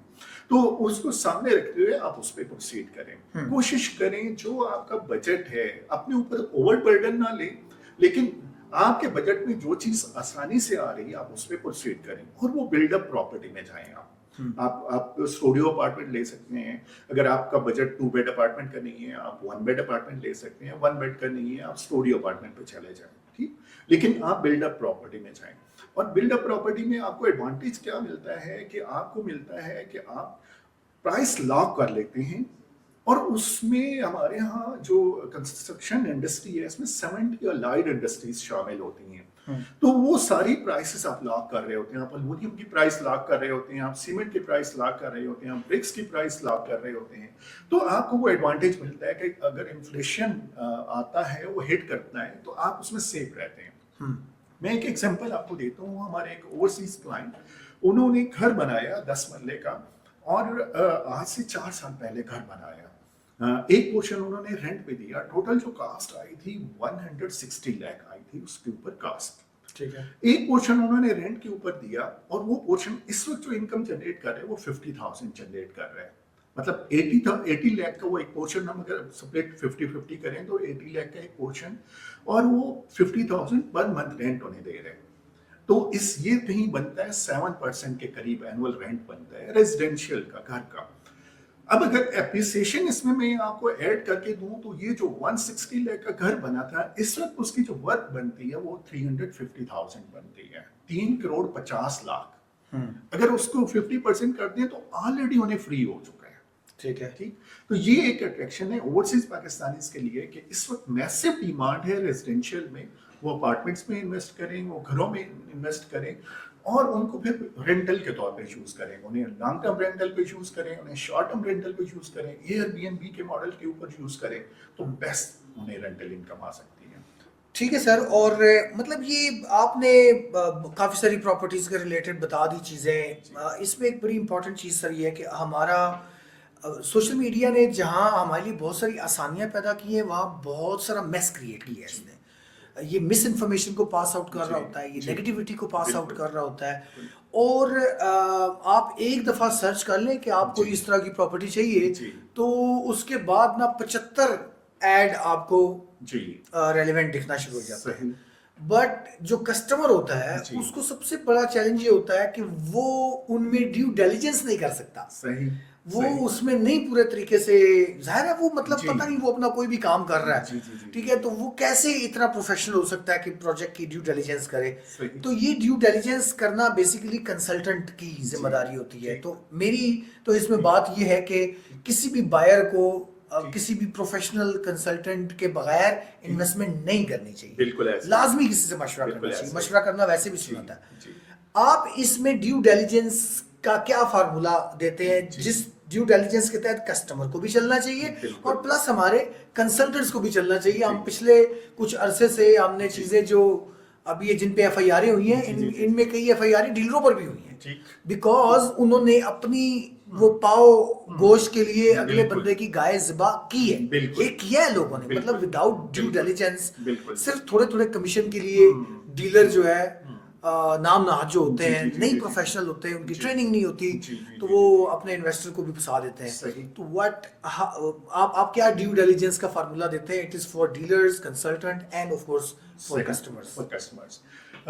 तो उसको सामने रखते हुए आप उस पर प्रोसीड करें। कोशिश करें जो आपका बजट है अपने ऊपर ओवर बर्डन ना लें, लेकिन आपके बजट में जो चीज आसानी से आ रही है आप उस पर प्रोसीड करें और वो बिल्डअप प्रॉपर्टी में जाएं। आप स्टूडियो अपार्टमेंट ले सकते हैं। अगर आपका बजट 2 बेड अपार्टमेंट का नहीं है आप 1 बेड अपार्टमेंट ले सकते हैं, 1 बेड का नहीं है आप स्टूडियो अपार्टमेंट पे चले जाएं, ठीक। लेकिन आप बिल्डअप प्रॉपर्टी में जाएं। और बिल्डअप प्रॉपर्टी में आपको एडवांटेज क्या मिलता है कि आपको मिलता है कि आप प्राइस लॉक कर लेते हैं। और उसमें हमारे यहाँ जो कंस्ट्रक्शन इंडस्ट्री है इसमें 70 अलाइड इंडस्ट्रीज शामिल होती हैं। तो वो सारी प्राइसेस आप लॉक कर रहे होते हैं, आप एल्युमिनियम की प्राइस लॉक कर रहे होते हैं, आप सीमेंट की प्राइस लॉक कर रहे होते हैं, आप ब्रिक्स की प्राइस लॉक कर रहे होते हैं। तो आपको वो एडवांटेज मिलता है कि अगर इन्फ्लेशन आता है वो हिट करता है तो आप उसमें सेफ रहते हैं। मैं एक एग्जांपल आपको देता हूँ। हमारे एक ओवरसीज क्लाइंट, उन्होंने घर बनाया 10 मरले का और आज से 4 साल पहले घर बनाया। एक पोर्शन उन्होंने रेंट पे दिया, टोटल जो कास्ट आई थी 160 लाख आई थी उसके ऊपर कास्ट, ठीक है। एक पोर्शन उन्होंने रेंट के ऊपर दिया और वो पोर्शन इस वक्त जो इनकम जनरेट कर रहे हैं वो 50,000 जनरेट कर रहे हैं। मतलब 80 लाख का वो एक पोर्शन, हम अगर स्प्लिट 50-50 करें तो 80 लाख का एक पोर्शन और वो 50,000 पर मंथ रेंट उन्हें दे रहे हैं। तो इस ये कहीं बनता है 7% के करीब एनुअल रेंट बनता है रेजिडेंशियल का, घर का। अब अगर एप्रिसिएशन इसमें मैं आपको ऐड करके दूं तो ये जो 160 लाख का घर बना था इस वक्त उसकी जो वर्थ बनती है वो 350,000 बनती है, 3 करोड़ 50 लाख। अगर उसको 50% कर दें तो ऑलरेडी उन्हें फ्री हो चुका है, ठीक है, ठीक। तो ये एक अट्रैक्शन है ओवरसीज पाकिस्तानीज के लिए कि इस वक्त मैसिव डिमांड है रेजिडेंशियल में, वो अपार्टमेंट्स में इन्वेस्ट करें, वो घरों में इन्वेस्ट करें और उनको फिर रेंटल के तौर पे यूज करें, उन्हें लॉन्ग टर्म रेंटल पे यूज करें, उन्हें शॉर्ट टर्म रेंटल पे यूज करें, एयरबीएनबी के मॉडल के ऊपर यूज करें तो बेस्ट उन्हें रेंटल इनकम आ सकती है। ठीक है सर। और मतलब ये आपने काफ़ी सारी प्रॉपर्टीज़ के रिलेटेड बता दी चीज़ें। इसमें एक बड़ी इंपॉर्टेंट चीज़ सर ये है कि हमारा सोशल मीडिया ने जहाँ हमारे लिए बहुत सारी आसानियाँ पैदा की हैं वहाँ बहुत सारा मेस क्रिएट किया है इसने। ये मिस इन्फॉर्मेशन को पास आउट कर रहा होता है, ये नेगेटिविटी को पास आउट कर रहा होता है। और आप एक दफ़ा सर्च कर लें कि आपको इस तरह की प्रॉपर्टी चाहिए तो उसके बाद ना 75 ऐड आपको जी रेलेवेंट दिखना शुरू हो जाता है। सही। बट जो कस्टमर होता है उसको सबसे बड़ा चैलेंज ये होता है कि वो उनमें ड्यू डिलिजेंस नहीं कर सकता, सही वो सही। उसमें नहीं पूरे तरीके से, जाहिर है वो मतलब पता नहीं वो अपना कोई भी काम कर रहा जी, है, जी, जी, ठीक है, तो वो कैसे इतना प्रोफेशनल हो सकता है कि प्रोजेक्ट की ड्यू डिलिजेंस करे। सही। तो ये ड्यू डिलिजेंस करना बेसिकली कंसल्टेंट की जिम्मेदारी होती है। तो मेरी तो इसमें बात ये है कि किसी भी बायर को किसी भी प्रोफेशनल कंसल्टेंट के बगैर इन्वेस्टमेंट नहीं करनी चाहिए, बिल्कुल ऐसे लाजमी किसी से मशवरा बिल्कुल करना चाहिए। ऐसे। मशवरा करना वैसे भी सुनता है। जी आप इसमें ड्यू डिलिजेंस का क्या फार्मूला देते हैं जिस ड्यू डिलिजेंस के तहत कस्टमर को भी चलना चाहिए और प्लस हमारे कंसल्टेंट्स को भी चलना चाहिए? हम पिछले कुछ अरसे से हमने चीज़ें जो अब ये जिन पे एफआईआर हुई हैं जी, जी, जी, इनमें कई एफआईआर डीलरों पर भी हुई हैं, ठीक। बिकॉज उन्होंने अपनी वो पाव गोश्त के लिए अगले बिल्कुल। बंदे की गाय ज़िबा की है, बिल्कुल। ये किया है लोगों ने, बिल्कुल। मतलब विदाउट ड्यू बिल्कुल। डिलिजेंस, बिल्कुल। सिर्फ थोड़े थोड़े कमीशन के लिए डीलर जो है नाम नहाद जो होते जी, हैं, जी, जी, नहीं जी, जी। प्रोफेशनल होते हैं, उनकी जी। ट्रेनिंग नहीं होती, जी, जी, तो जी, वो जी, जी। अपने इन्वेस्टर को भी फंसा देते हैं। सही। तो व्हाट आप क्या ड्यू डिलिजेंस का फार्मूला देते हैं? It is for dealers, consultant end of course for customers. For customers.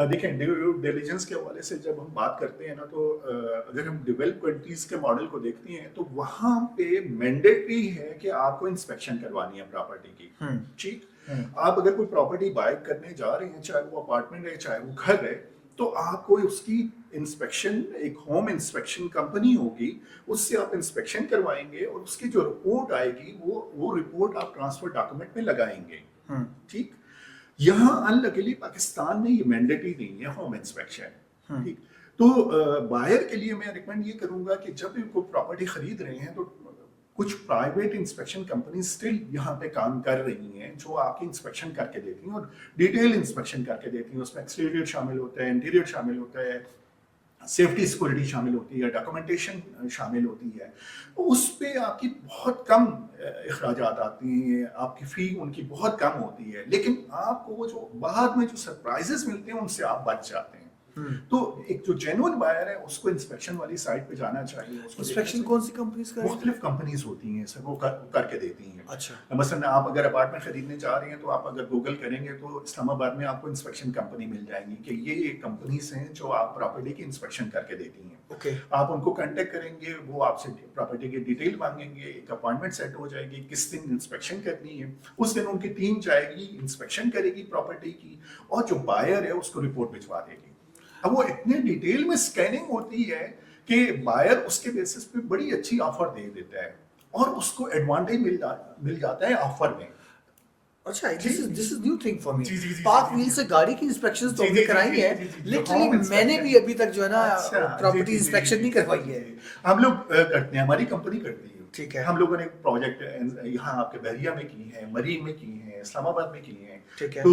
देखें, ड्यू डिलिजेंस के हवाले से जब हम बात करते हैं ना, तो अगर हम डेवलप कंट्रीज के मॉडल को देखते हैं तो वहाँ पे मैंडेटरी है कि आपको इंस्पेक्शन करवानी है प्रॉपर्टी की। ठीक। आप अगर कोई प्रॉपर्टी बाय करने जा रहे हैं, चाहे वो अपार्टमेंट है चाहे वो घर है, तो आपको उसकी इंस्पेक्शन, एक होम इंस्पेक्शन कंपनी होगी, उससे आप इंस्पेक्शन करवाएंगे और उसकी जो रिपोर्ट आएगी वो रिपोर्ट आप ट्रांसफर डॉक्यूमेंट में लगाएंगे। ठीक। यहाँ अनलकीली पाकिस्तान में ये मैंडेटरी नहीं है होम इंस्पेक्शन। ठीक। तो बायर के लिए मैं रिकमेंड ये करूंगा कि जब भी कोई प्रॉपर्टी खरीद रहे हैं तो कुछ प्राइवेट इंस्पेक्शन कंपनी स्टिल यहाँ पे काम कर रही हैं जो आपकी इंस्पेक्शन करके देती हैं और डिटेल इंस्पेक्शन करके देती हैं। उसमें एक्सटीरियर शामिल होता है, इंटीरियर शामिल होता है, सेफ्टी सिक्योरिटी शामिल होती है, डॉक्यूमेंटेशन शामिल होती है। तो उस पे आपकी बहुत कम अखराजात आती हैं, आपकी फ़ी उनकी बहुत कम होती है, लेकिन आपको वो जो बाद में जो सरप्राइजेस मिलते हैं उनसे आप बच जाते हैं। तो एक जो जेन्युइन बायर है उसको इंस्पेक्शन वाली साइट पे जाना चाहिए। उसको इंस्पेक्शन कौन सी कंपनीज का? मुख्तलिफ कंपनीज होती हैं सर, वो करके देती हैं। अच्छा। मसलन आप अगर अपार्टमेंट खरीदने जा रहे हैं तो आप अगर गूगल करेंगे तो इस्लामाबाद में आपको इंस्पेक्शन कंपनी मिल जाएंगी कि ये कंपनीज हैं जो आप प्रॉपर्टी की इंस्पेक्शन करके देती हैं। ओके। आप उनको कांटेक्ट करेंगे, वो आपसे प्रॉपर्टी की डिटेल मांगेंगे, एक अपॉइंटमेंट सेट हो जाएगी, किस दिन इंस्पेक्शन करनी है, उस दिन उनकी टीम जाएगी, इंस्पेक्शन करेगी प्रॉपर्टी की और जो बायर है उसको रिपोर्ट भिजवा देगी। अब वो इतने डिटेल में स्कैनिंग होती है कि बायर उसके बेसिस पे बड़ी अच्छी ऑफर दे देता है और उसको एडवांटेज मिल जाता है ऑफर में। अच्छा, this is new thing for me. जी, जी, जी, पार्क जी, व्हील जी, से गाड़ी की इंस्पेक्शंस तो जी, हमने जी, कराई जी, है, जी, जी, जी, लिटरली home मैंने inspection। भी अभी तक जो है ना अच्छा, प्रॉपर्टी जी, जी, इंस्पेक्शन जी, नहीं जी, करवाई जी, है। जी। हम लोग करते हैं, हमारी कंपनी करती है। ठीक है। हम लोगों ने प्रोजेक्ट यहाँ आपके बहरिया में की है, मरीन में की है, इस्लामाबाद में की है। ठीक है। तो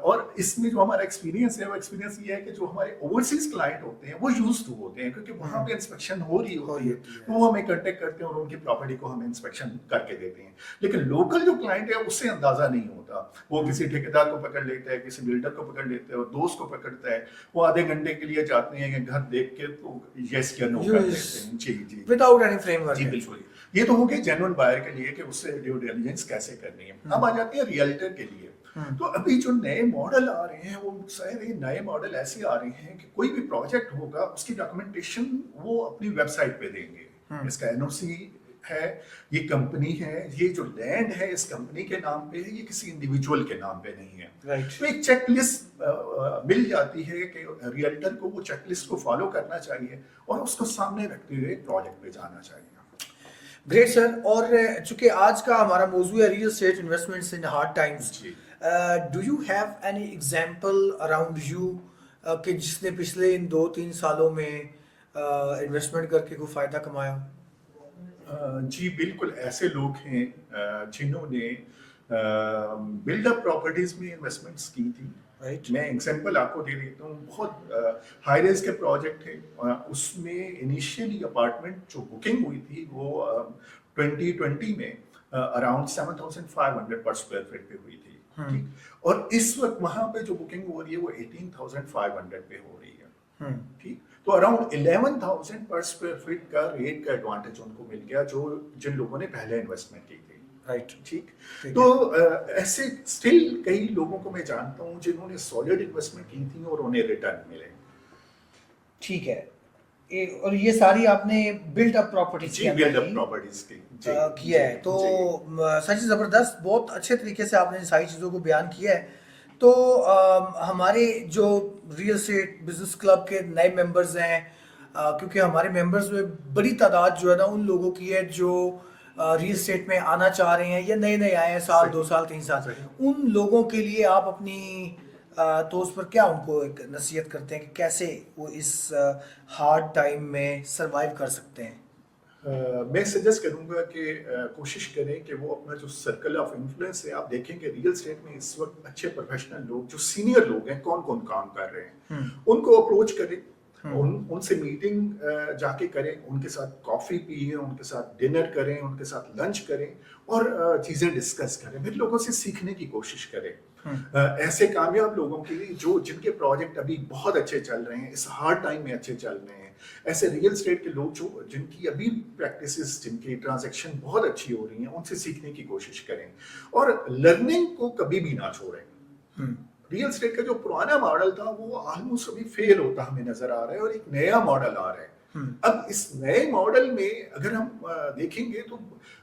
और इसमें जो हमारा एक्सपीरियंस है वो एक्सपीरियंस ये है कि जो हमारे ओवरसीज क्लाइंट होते हैं वो यूज्ड टू होते हैं, क्योंकि वहाँ पे इंस्पेक्शन हो रही होती है, तो वो हमें कांटेक्ट करते हैं और उनकी प्रॉपर्टी को हम इंस्पेक्शन करके देते हैं। लेकिन लोकल जो क्लाइंट है उससे अंदाजा नहीं होता, वो किसी ठेकेदार को पकड़ लेता है, किसी बिल्डर को पकड़ लेता है और दोस्त को पकड़ता है, वो आधे घंटे के लिए जाते हैं घर देख के तो यस या नो कर देते हैं। जी जी, विदाउट एनी फ्रेमवर्क। जी बिल्कुल। ये तो हो गया जेन्युइन बायर के लिए कि उससे ड्यू डिलिजेंस कैसे करनी है। अब आ जाती है रियल्टर के लिए। तो अभी जो नए मॉडल आ रहे हैं वो सारे नए मॉडल ऐसे आ रहे हैं कि कोई भी प्रोजेक्ट होगा उसकी डॉक्यूमेंटेशन वो अपनी वेबसाइट पे देंगे। इसका एनओसी है, ये कंपनी है, ये जो लैंड है इस कंपनी के नाम पे है, ये किसी इंडिविजुअल के नाम पे नहीं है। राइट। तो एक चेकलिस्ट मिल जाती है कि रियल्टर को वो चेकलिस्ट को फॉलो करना चाहिए और उसको सामने रखते हुए प्रोजेक्ट पे जाना चाहिए। Great sir. और चूंकि आज का हमारा मौजू है real estate investments in hard times, do you have any example around you कि जिसने पिछले इन 2-3 सालों में इन्वेस्टमेंट करके कोई फायदा कमाया? जी बिल्कुल, ऐसे लोग हैं जिन्होंने बिल्डअप प्रॉपर्टीज में इन्वेस्टमेंट्स की थी। राइट। मैं एग्जांपल आपको दे देता हूँ। बहुत हाई रेज के प्रोजेक्ट थे, उसमें इनिशियली अपार्टमेंट जो बुकिंग हुई थी वो 2020 में अराउंड 7,500 पर स्क्वायर फीट पे हुई थी। ठीक। और इस वक्त वहां पे जो बुकिंग हो रही है वो 18,500 पे हो रही है। ठीक। तो अराउंड 11,000 पर स्क्वायर फीट का रेट का एडवांटेज उनको मिल गया जो जिन लोगों ने पहले इन्वेस्टमेंट की थी। राइट। ठीक। तो ऐसे स्टिल कई लोगों को मैं जानता हूं जिन्होंने सॉलिड इन्वेस्टमेंट की थी और उन्हें रिटर्न मिले। ठीक है। और ये सारी आपने बिल्ट अप प्रॉपर्टीज जी, बिल्ड अप प्रॉपर्टीज की किया है, तो सच जबरदस्त, बहुत अच्छे तरीके से आपने सारी चीज़ों को बयान किया है। तो हमारे जो रियल एस्टेट बिजनेस क्लब के नए मेंबर्स हैं, क्योंकि हमारे मेंबर्स में बड़ी तादाद जो है ना उन लोगों की है जो रियल एस्टेट में आना चाह रहे हैं या नए नए आए हैं, साल 2 साल 3 साल, उन लोगों के लिए आप अपनी तो उस पर क्या उनको एक नसीहत करते हैं कि कैसे वो इस हार्ड टाइम में सरवाइव कर सकते हैं? मैं सजेस्ट करूंगा कि कोशिश करें कि वो अपना जो सर्कल ऑफ इन्फ्लुएंस है, आप देखेंगे रियल एस्टेट में इस वक्त अच्छे प्रोफेशनल लोग जो सीनियर लोग हैं कौन कौन काम कर रहे हैं, उनको अप्रोच करें, उनसे मीटिंग जाके करें, उनके साथ कॉफ़ी पिए, उनके साथ डिनर करें, उनके साथ लंच करें और चीज़ें डिस्कस करें, फिर लोगों से सीखने की कोशिश करें। ऐसे कामयाब लोगों के लिए जो जिनके प्रोजेक्ट अभी बहुत अच्छे चल रहे हैं, इस हार्ड टाइम में अच्छे चल रहे हैं, ऐसे रियल एस्टेट के लोग जो जिनकी अभी प्रैक्टिसेस, जिनकी ट्रांजैक्शन बहुत अच्छी हो रही हैं, उनसे सीखने की कोशिश करें और लर्निंग को कभी भी ना छोड़ें। रियल एस्टेट का जो पुराना मॉडल था वो ऑलमोस्ट अभी फेल होता हमें नजर आ रहा है और एक नया मॉडल आ रहा है। अब इस नए मॉडल में अगर हम देखेंगे तो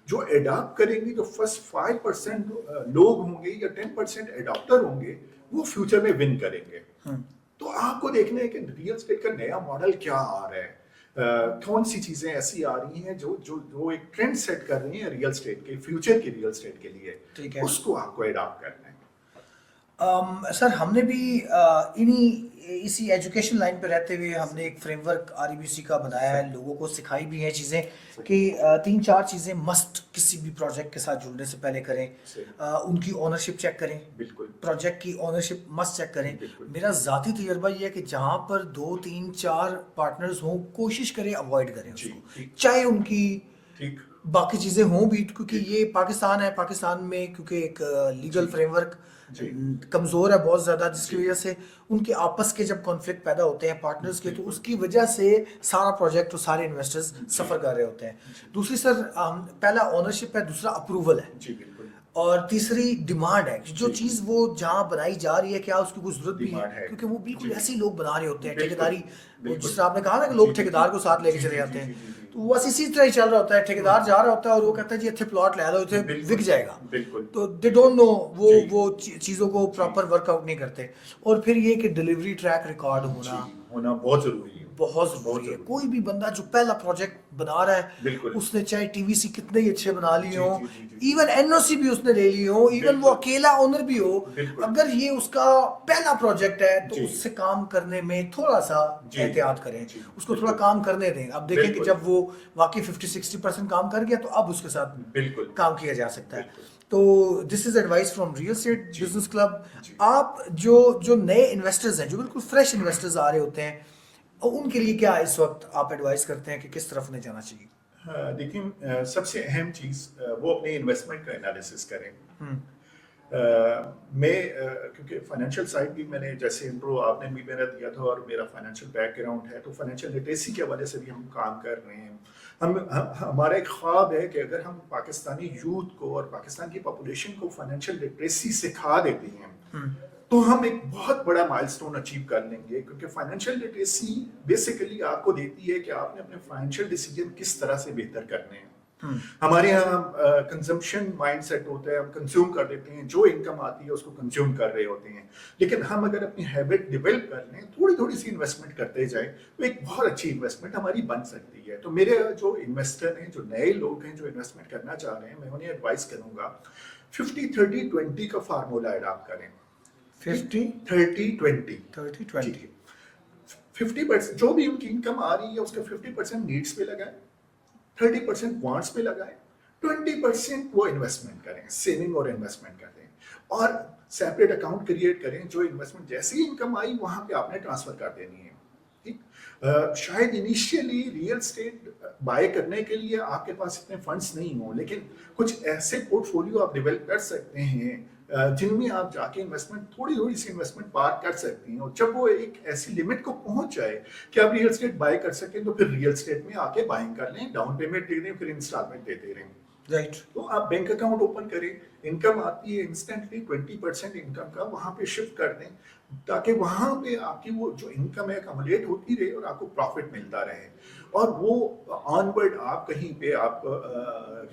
जो एडॉप्ट करेंगे, जो फर्स्ट 5% लोग होंगे या 10% एडॉप्टर होंगे, वो फ्यूचर में विन करेंगे। तो आपको देखना है कि रियल एस्टेट का नया मॉडल क्या आ रहा है, कौन सी चीजें ऐसी आ रही हैं जो जो जो एक ट्रेंड सेट कर रही हैं रियल एस्टेट के फ्यूचर की रियल एस्टेट के लिए, ठीक है। उसको आपको एडॉप्ट करना है। सर हमने भी इसी एजुकेशन लाइन पे रहते हुए हमने एक फ्रेमवर्क आरईबीसी का बनाया है, लोगों को सिखाई भी है चीज़ें कि 3-4 चीज़ें मस्ट किसी भी प्रोजेक्ट के साथ जुड़ने से पहले करें। उनकी ओनरशिप चेक करें, बिल्कुल, प्रोजेक्ट की ओनरशिप मस्ट चेक करें। बिल्कुल। मेरा ज़ाती तजर्बा ये है कि जहाँ पर 2-3-4 पार्टनर्स हों, कोशिश करें अवॉइड करें जी, उसको, ठीक। चाहे उनकी ठीक, बाकी चीज़ें हों भी, क्योंकि ये पाकिस्तान है, पाकिस्तान में क्योंकि एक लीगल जी, फ्रेमवर्क जी। कमज़ोर है बहुत ज़्यादा, जिसकी जी। वजह से उनके आपस के जब कॉन्फ्लिक्ट पैदा होते हैं पार्टनर्स के, तो बिल्कुल। उसकी वजह से सारा प्रोजेक्ट और सारे इन्वेस्टर्स सफ़र कर रहे होते हैं। दूसरी सर पहला ओनरशिप है, दूसरा अप्रूवल है जी, बिल्कुल। और तीसरी डिमांड है कि जो जी। चीज़ वो जहाँ बनाई जा रही है क्या उसकी कोई ज़रूरत भी डिमांड है, है। क्योंकि वो बिल्कुल जी। ऐसे ही लोग बना रहे होते हैं बिल्कुल, ठेकेदारी, वो बिल्कुल। जिस तरह आपने कहा ना कि जी, लोग जी, ठेकेदार को साथ लेके जी, चले जी, जाते जी, हैं, जी, जी, तो बस इसी तरह ही चल रहा होता है। ठेकेदार जा रहा होता है और वो कहता है जी इतने प्लॉट ले लो, इतने बिल्कुल, बिक जाएगा, बिल्कुल। तो दे डोंट नो वो जी। वो चीज़ों को प्रॉपर वर्कआउट नहीं करते। और फिर ये कि डिलीवरी ट्रैक रिकॉर्ड जी, होना होना बहुत ज़रूरी है। बहुत बहुत ज़रूरी है। ज़रूरी कोई है। भी बंदा जो पहला प्रोजेक्ट बना रहा है, बिल्कुल। उसने चाहे टीवीसी कितने ही अच्छे बना लिए जी, हों, जी, जी, जी, जी। इवन एनओसी भी उसने ले ली हो, इवन वो बिल्कुल। अकेला ओनर भी हो, बिल्कुल। अगर ये उसका पहला प्रोजेक्ट है तो जी। उससे काम करने में थोड़ा सा जी, एहतियात करें, जी, उसको थोड़ा बिल्कुल। काम करने दें। अब देखें कि बिल्कुल। जब वो वाकई 50-60% काम कर गया तो अब उसके साथ बिल्कुल। काम किया जा सकता है। बिल्कुल। तो this is advice from real estate जी। Business club. जी। आप जो जो नए इन्वेस्टर्स हैं, जो बिल्कुल फ्रेश इन्वेस्टर्स आ रहे होते हैं, और उनके लिए क्या इस वक्त आप एडवाइस करते हैं कि किस तरफ उन्हें जाना चाहिए? हाँ, देखिए सबसे अहम चीज़ वो अपने इन्वेस्टमेंट का एनालिसिस करें। क्योंकि फाइनेंशियल साइड भी मैंने जैसे इंट्रो आपने भी मेरा दिया था और मेरा फाइनेंशियल बैकग्राउंड है, तो फाइनेंशियल लिटरेसी के हवाले से भी हम काम कर रहे हैं। हमारा एक ख्वाब है कि अगर हम पाकिस्तानी यूथ को और पाकिस्तान की पॉपुलेशन को फाइनेंशियल लिटरेसी सिखा देते हैं तो हम एक बहुत बड़ा माइलस्टोन अचीव कर लेंगे, क्योंकि फाइनेंशियल लिटरेसी बेसिकली आपको देती है कि आपने अपने फाइनेंशियल डिसीजन किस तरह से बेहतर करने हैं। हमारे यहाँ कंजम्पशन माइंडसेट होता है, हम कंज्यूम कर देते हैं, जो इनकम आती है उसको कंज्यूम कर रहे होते हैं। लेकिन हम अगर अपनी हैबिट डेवलप कर लें, थोड़ी थोड़ी सी इन्वेस्टमेंट करते जाएं, तो एक बहुत अच्छी इन्वेस्टमेंट हमारी बन सकती है। तो मेरे जो इन्वेस्टर हैं, जो नए लोग हैं जो इन्वेस्टमेंट करना चाह रहे हैं, मैं उन्हें एडवाइस करूंगा 50-30-20 का फार्मूला अडॉप्ट करें। 50-30-20 50% जो भी उनकी इनकम आ रही है उसका 50% नीड्स पे लगाएं, 30% वांट्स पे लगाएं, 20% वो इन्वेस्टमेंट करें, सेविंग और इन्वेस्टमेंट करें और सेपरेट अकाउंट क्रिएट करें। जो इन्वेस्टमेंट जैसी इनकम आई वहां पे आपने ट्रांसफर कर देनी है। ठीक, शायद इनिशियली रियल एस्टेट बाय करने के लिए आपके पास इतने फंड्स नहीं हो, लेकिन कुछ ऐसे पोर्टफोलियो आप डेवलप कर सकते हैं जिनमें आप जाके इन्वेस्टमेंट थोड़ी थोड़ी सी इन्वेस्टमेंट पार कर सकती हैं, और जब वो एक ऐसी लिमिट को पहुंच जाए कि आप रियल एस्टेट बाय कर सकें तो फिर रियल एस्टेट में आके बाइंग कर लें, डाउन पेमेंट दे दें, फिर इंस्टॉलमेंट देते रहें। राइट। तो आप बैंक अकाउंट ओपन करें, इनकम आती है इंस्टेंटली 20% इनकम का वहां पे शिफ्ट कर दें, ताकि वहां पे आपकी वो जो इनकम है अकमुलेट होती रहे और आपको प्रॉफिट मिलता रहे। और वो ऑनवर्ड आप कहीं पे आप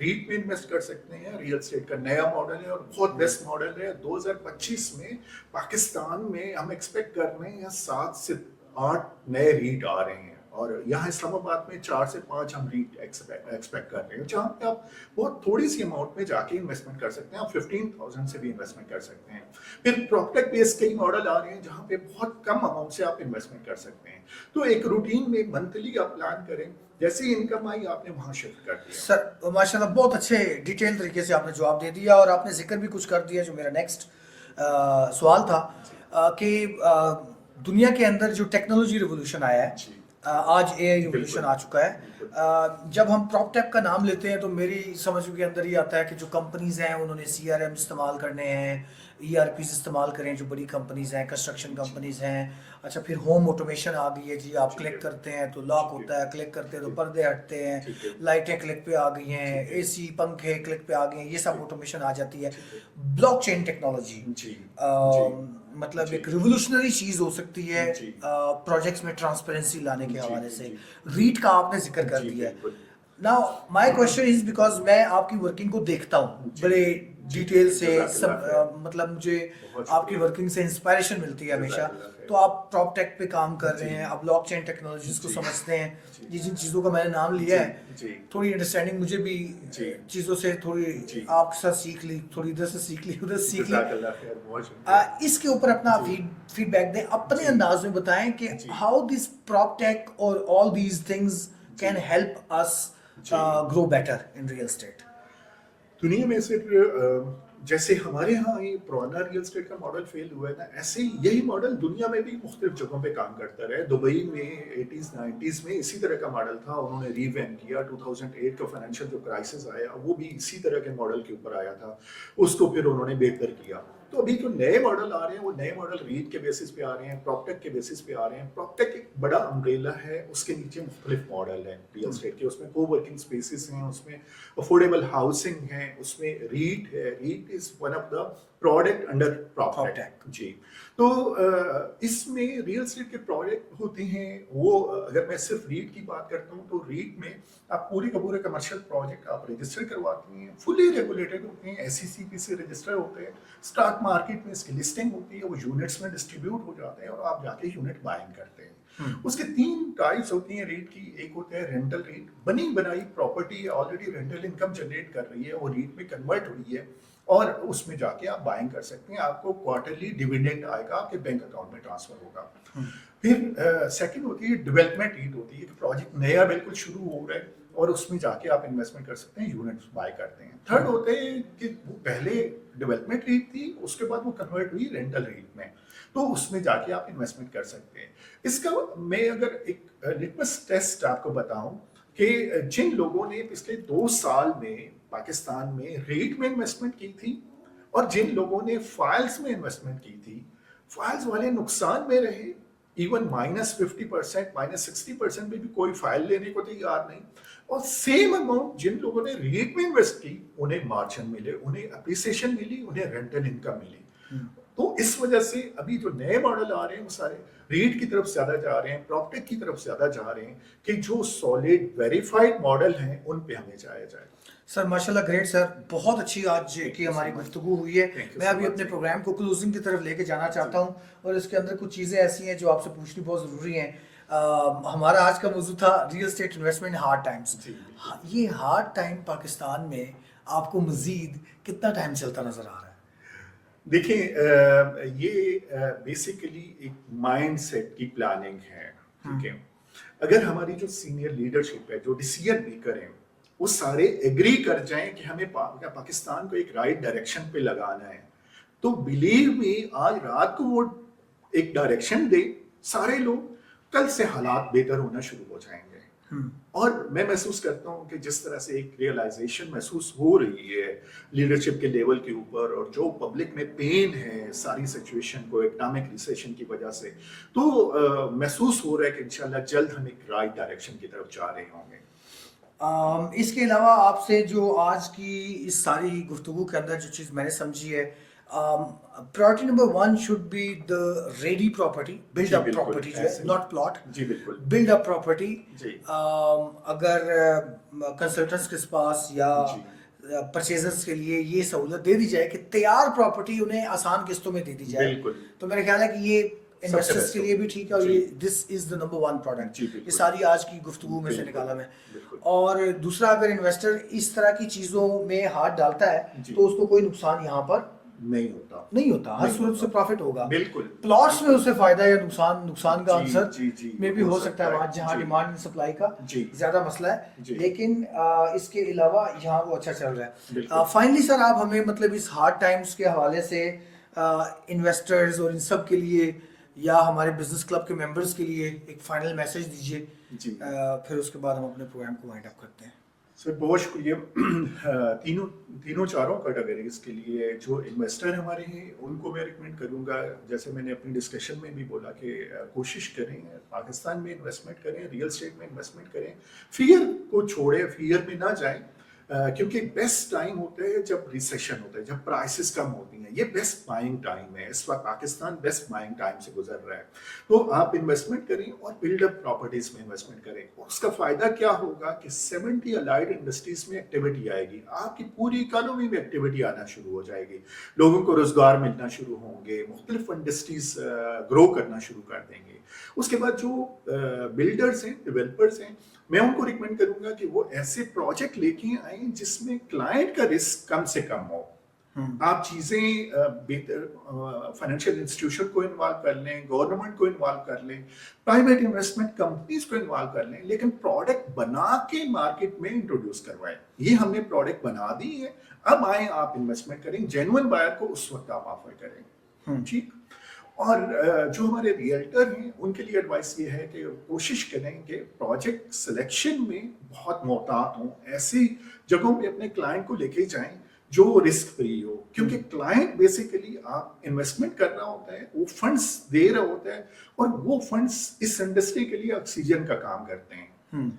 रीट में इन्वेस्ट कर सकते हैं। रियल एस्टेट का नया मॉडल है और बहुत बेस्ट मॉडल है। 2025 में पाकिस्तान में हम एक्सपेक्ट कर रहे हैं 7 से 8 नए रीट आ रहे हैं और यहाँ इस्लामाबाद में 4 से 5 हम रीट एक्सपेक्ट कर रहे हैं, जहाँ पे आप बहुत थोड़ी सी अमाउंट में जाके इन्वेस्टमेंट कर सकते हैं। आप 15,000 से भी इन्वेस्टमेंट कर सकते हैं। फिर प्रॉपर्टी बेस्ड कई मॉडल आ रहे हैं जहाँ पे बहुत कम अमाउंट से आप इन्वेस्टमेंट कर सकते हैं। तो एक रूटीन में मंथली आप प्लान करें, जैसे ही इनकम आई आपने वहाँ शिफ्ट कर दिया। सर माशाल्लाह बहुत अच्छे डिटेल तरीके से आपने जवाब दे दिया, और आपने जिक्र भी कुछ कर दिया जो मेरा नेक्स्ट सवाल था कि दुनिया के अंदर जो टेक्नोलॉजी रिवोल्यूशन आया है, जी। आज एआई रिवोल्यूशन बिल्कुल। आ चुका है। जब हम प्रॉपटेक का नाम लेते हैं तो मेरी समझ के अंदर ये आता है कि जो कंपनीज हैं उन्होंने सीआरएम इस्तेमाल करने हैं, ईआरपीज इस्तेमाल करें, जो बड़ी कंपनीज हैं, कंस्ट्रक्शन कंपनीज हैं। अच्छा, फिर होम ऑटोमेशन आ गई है जी, आप ठीक क्लिक है। करते हैं तो लॉक ठीक होता है, क्लिक करते हैं तो ठीक पर्दे हटते हैं, ठीक है। लाइटें क्लिक पे आ गई हैं, ठीक है। एसी पंखे क्लिक पे आ गए हैं, ये सब ठीक। ऑटोमेशन आ जाती है। ठीक है। ब्लॉकचेन टेक्नोलॉजी जी, जी, मतलब जी। एक रिवोल्यूशनरी चीज हो सकती है जी। प्रोजेक्ट्स में ट्रांसपेरेंसी लाने के जी, हवाले से। जी। रीट का आपने जिक्र कर जी, दिया है। बिल्कुल। Now my question is, because मैं आपकी वर्किंग को देखता हूँ जी। बड़े जी, डिटेल से, सब जज़ाकल्लाह खैर। मतलब मुझे बहुत आपकी शुक्रिया। वर्किंग से इंस्पायरेशन मिलती है हमेशा। जज़ाकल्लाह खैर। तो आप प्रॉपटेक पे काम कर रहे जी। हैं, आप ब्लॉकचेन टेक्नोलॉजीज को जी। समझते हैं। जी। ये जिन चीज़ों का मैंने नाम लिया है, जी। थोड़ी अंडरस्टैंडिंग मुझे भी जी। चीज़ों से थोड़ी जी। आपके साथ सीख ली, थोड़ी इधर से सीख ली, उधर से सीख ली। जज़ाकल्लाह खैर, बहुत शुक्रिया। इसके ऊपर अपना जी। फीडबैक दें, अपने जी। अंदाज में बताएं कि जी। हाउ दिस प्रॉपटेक और ऑल दीज थिंग्स जी। कैन हेल्प अस जी। Grow better in real estate. दुनिया में से जैसे हमारे यहाँ ये पुराना रियल एस्टेट का मॉडल फेल हुआ है ना, ऐसे ही यही मॉडल दुनिया में भी मुख्तलिफ जगहों पे काम करता रहा है। दुबई में 80s 90s में इसी तरह का मॉडल था, उन्होंने रीवैम्प किया। 2008 का फाइनेंशियल जो क्राइसिस आया वो भी इसी तरह के मॉडल के ऊपर आया था, उसको फिर उन्होंने बेहतर किया। तो अभी जो नए मॉडल आ रहे हैं वो नए मॉडल रीट के बेसिस पे आ रहे हैं, प्रॉपटेक के बेसिस पे आ रहे हैं। प्रॉपटेक एक बड़ा अम्ब्रेला है, उसके नीचे मुख्तलिफ मॉडल हैं रियल एस्टेट के। उसमें को वर्किंग स्पेसिस हैं, उसमें अफोर्डेबल हाउसिंग है, उसमें रीट है। REIT is one of the product under proptech. जी। तो इसमें रियल एस्टेट के प्रोडक्ट होते हैं वो, अगर मैं सिर्फ रीट की बात करता हूँ तो रीट में आप पूरे का पूरे कमर्शियल प्रोजेक्ट आप रजिस्टर करवाते हैं, फुली रेगुलेटेड होते हैं, SECP से रजिस्टर होते हैं, स्टॉक मार्केट में इसकी लिस्टिंग होती है, वो यूनिट्स में डिस्ट्रीब्यूट हो जाते हैं और आप जाके यूनिट बाइंग करते हैं। उसके 3 टाइप्स होती हैं रीट की। एक होता है रेंटल रीट, बनी बनाई property already rental income generate कर रही है, वो रीट में कन्वर्ट हुई है और उसमें जाके आप बाइंग कर सकते हैं। आपको क्वार्टरली डिविडेंड आएगा, आपके बैंक अकाउंट में ट्रांसफर होगा। फिर सेकंड होती है डेवलपमेंट रीट, होती है कि प्रोजेक्ट नया बिल्कुल शुरू हो रहा है और उसमें जाके आप इन्वेस्टमेंट कर सकते हैं, यूनिट्स बाय करते हैं। थर्ड होते हैं कि वो पहले डेवलपमेंट रीट थी, उसके बाद वो कन्वर्ट हुई रेंटल रीट में, तो उसमें जाके आप इन्वेस्टमेंट कर सकते हैं। इसका मैं अगर एक लिटमस टेस्ट आपको बताऊं कि जिन लोगों ने पिछले 2 साल में पाकिस्तान में रेट में इन्वेस्टमेंट की थी और जिन लोगों ने फाइल्स में इन्वेस्टमेंट की थी, फाइल्स वाले नुकसान में रहे। इवन -50%, -60% में भी कोई फाइल लेने को तैयार नहीं। और सेम अमाउंट जिन लोगों ने रेट में इन्वेस्ट की, उन्हें मार्जिन मिले, उन्हें अप्रिसिएशन मिली, उन्हें रेंटल इनकम मिली। तो इस वजह से अभी जो नए मॉडल आ रहे हैं वो सारे रेट की तरफ ज्यादा जा रहे हैं, प्रॉपर्टी की तरफ ज्यादा जा रहे हैं कि जो सॉलिड वेरीफाइड मॉडल हैं उन पे हमें जाया जाए। सर माशाल्लाह, ग्रेट सर, बहुत अच्छी आज की हमारी गुफ्तगू हुई है। मैं अभी अपने प्रोग्राम को क्लोजिंग की तरफ लेके जाना चाहता हूँ और इसके अंदर कुछ चीज़ें ऐसी हैं जो आपसे पूछनी बहुत ज़रूरी हैं। हमारा आज का मौजू था रियल एस्टेट इन्वेस्टमेंट इन हार्ड टाइम्स। ये हार्ड टाइम पाकिस्तान में आपको मजीद कितना टाइम चलता नजर आ रहा है? देखिए, ये बेसिकली एक माइंडसेट की प्लानिंग है, ठीक है। अगर हमारी जो सीनियर लीडरशिप है, जो डिसीजन मेकर हैं, वो सारे एग्री कर जाएं कि हमें पाकिस्तान को एक राइट डायरेक्शन पे लगाना है, तो बिलीव मी आज रात को वो एक डायरेक्शन दे सारे लोग, कल से हालात बेहतर होना शुरू हो जाएंगे। और मैं महसूस करता हूँ कि जिस तरह से एक रियलाइजेशन महसूस हो रही है लीडरशिप के लेवल के ऊपर और जो पब्लिक में पेन है सारी सिचुएशन को, इकोनॉमिक रिसेशन की वजह से, तो महसूस हो रहा है कि इंशाल्लाह जल्द हम एक राइट डायरेक्शन की तरफ जा रहे होंगे। इसके अलावा आपसे जो आज की इस सारी गुफ्तगू के अंदर जो चीज़ मैंने समझी है, priority number 1 should be the ready property, build up property, not plot. जी बिल्कुल, बिल्ड अप प्रॉपर्टी। जी। अगर कंसल्टेंट्स के पास या परचेजर्स के लिए ये सहूलत दे दी जाए कि तैयार प्रॉपर्टी उन्हें आसान किस्तों में दे दी जाए, बिल्कुल। तो मेरा ख्याल है कि ये इन्वेस्टर्स best के लिए भी ठीक है, और जी। ये this is the number one product. जी, बिल्कुल। ये सारी आज की गुफ्तगू में से बिल्कुल, निकाला मैं। बिल्कुल। और दूसरा, अगर इन्वेस्टर इस तरह की चीजों में हाथ डालता है जी। तो उसको कोई नुकसान यहाँ पर नहीं होता। नहीं होता, हर नहीं सूरत होता। से प्रॉफिट होगा। बिल्कुल। प्लॉट्स में उसे फायदा या नुकसान का जी, आंसर जी, जी, में भी हो सकता है, वहाँ जहाँ जी। डिमांड एंड सप्लाई का जी। ज्यादा मसला है, जी। लेकिन इसके अलावा यहाँ वो अच्छा चल रहा है। बिल्कुल। फाइनली सर, आप हमें मतलब इस हार्ड टाइम्स के हवाले से इन्वेस्टर्स और इन सब के लिए या हमारे बिजनेस क्लब के मेंबर्स के लिए एक फाइनल मैसेज दीजिए। जी। फिर उसके बाद हम अपने प्रोग्राम को वाइंड अप करते हैं। सर बहुत शुक्रिया। तीनों चारों कैटेगरीज के लिए जो इन्वेस्टर हमारे हैं उनको मैं रिकमेंड करूंगा, जैसे मैंने अपनी डिस्कशन में भी बोला कि कोशिश करें पाकिस्तान में इन्वेस्टमेंट करें, रियल एस्टेट में इन्वेस्टमेंट करें, फियर को छोड़े, फियर में ना जाएं, क्योंकि बेस्ट टाइम होता है जब रिसेशन होता है, जब प्राइसेस कम होती हैं, ये बेस्ट बाइंग टाइम है। इस वक्त पाकिस्तान बेस्ट बाइंग टाइम से गुजर रहा है। तो आप इन्वेस्टमेंट करें और बिल्डअप प्रॉपर्टीज में इन्वेस्टमेंट करें। और उसका फायदा क्या होगा कि 70 अलाइड इंडस्ट्रीज में एक्टिविटी आएगी, आपकी पूरी इकोनॉमी में एक्टिविटी आना शुरू हो जाएगी, लोगों को रोजगार मिलना शुरू होंगे, मुख्तलिफ इंडस्ट्रीज ग्रो करना शुरू कर देंगे। उसके बाद जो बिल्डर्स हैं, डेवलपर्स हैं, मैं उनको रिकमेंड करूंगा कि वो ऐसे प्रोजेक्ट लेके आए जिसमें क्लाइंट का रिस्क कम से कम हो। आप चीजें बेहतर फाइनेंशियल इंस्टीट्यूशन को इन्वॉल्व कर लें, गवर्नमेंट को इन्वॉल्व कर लें, प्राइवेट इन्वेस्टमेंट कंपनीज को इन्वॉल्व कर लें, लेकिन प्रोडक्ट बना के मार्केट में इंट्रोड्यूस करवाएं। ये हमने प्रोडक्ट बना दी है, अब आए आप इन्वेस्टमेंट करें, जेन्युइन बायर को उस वक्त आप ऑफर करें। ठीक। और जो हमारे रियल्टर हैं उनके लिए एडवाइस ये है कि कोशिश करें कि प्रोजेक्ट सिलेक्शन में बहुत मोहतात हों, ऐसी जगहों पे अपने क्लाइंट को लेके जाएं जो रिस्क फ्री हो, क्योंकि क्लाइंट बेसिकली आप इन्वेस्टमेंट कर रहा होता है, वो फंड्स दे रहा होता है, और वो फंड्स इस इंडस्ट्री के लिए ऑक्सीजन का काम करते हैं।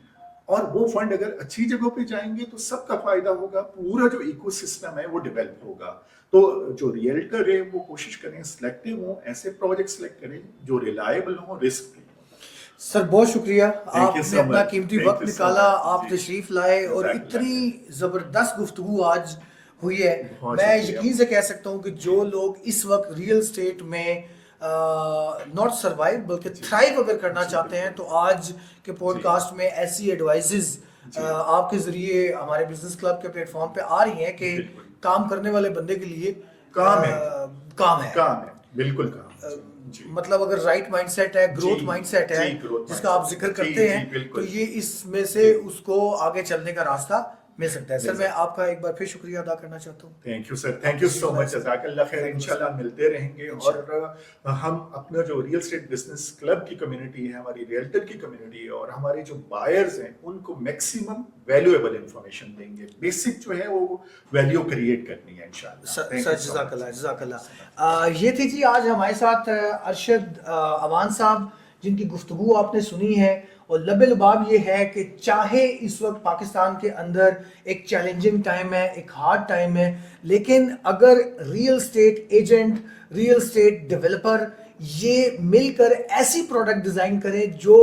और वो फंड अगर अच्छी जगहों पे जाएंगे तो सबका फायदा होगा, पूरा जो इकोसिस्टम है वो डेवलप होगा। तो जो रियल्टर है वो कोशिश करें सिलेक्टिव हो, ऐसे प्रोजेक्ट सिलेक्ट करें जो रिलायबल हो, रिस्क फ्री हो। सर बहुत शुक्रिया, आपने so अपना much. कीमती Thank वक्त you so निकाला, much. आप जी। तशरीफ लाए, और Exactly. इतनी जबरदस्त गुफ्तगू आज हुई है। बहुत मैं शुक्रिया। यकीन से कह सकता हूँ कि जो लोग इस वक्त रियल स्टेट में नॉट सर्वाइव बल्कि थ्राइव अगर करना चाहते हैं, तो आज के पॉडकास्ट में ऐसी एडवाइजेज आपके जरिए हमारे बिजनेस क्लब के प्लेटफॉर्म पे आ रही हैं कि काम करने वाले बंदे के लिए काम है, काम है, बिल्कुल काम है। मतलब अगर राइट माइंडसेट है, ग्रोथ माइंडसेट है, जिसका आप जिक्र करते हैं, तो ये इसमें से उसको आगे चलने का रास्ता मिल सकता है। सर मैं आपका एक बार फिर शुक्रिया अदा करना चाहता हूँ। Thank you sir, thank you so much, जज़ाकल्लाह खैर। इंशाल्लाह मिलते रहेंगे, और हम अपना जो रियल एस्टेट बिजनेस क्लब की कम्युनिटी है, हमारी रियल्टर की कम्युनिटी है, और हमारे जो बायर्स हैं उनको मैक्सिमम वैल्यूएबल इंफॉर्मेशन देंगे। बेसिक जो है वो वैल्यू क्रिएट करनी है इंशाल्लाह। सर जज़ाकल्लाह। ये थी जी आज हमारे साथ अरशद अवान साहब, जिनकी गुफ्तगू आपने सुनी है, और लबे-लबाब ये है कि चाहे इस वक्त पाकिस्तान के अंदर एक चैलेंजिंग टाइम है, एक हार्ड टाइम है, लेकिन अगर real estate agent, real estate developer ये मिलकर ऐसी प्रोडक्ट डिज़ाइन करें जो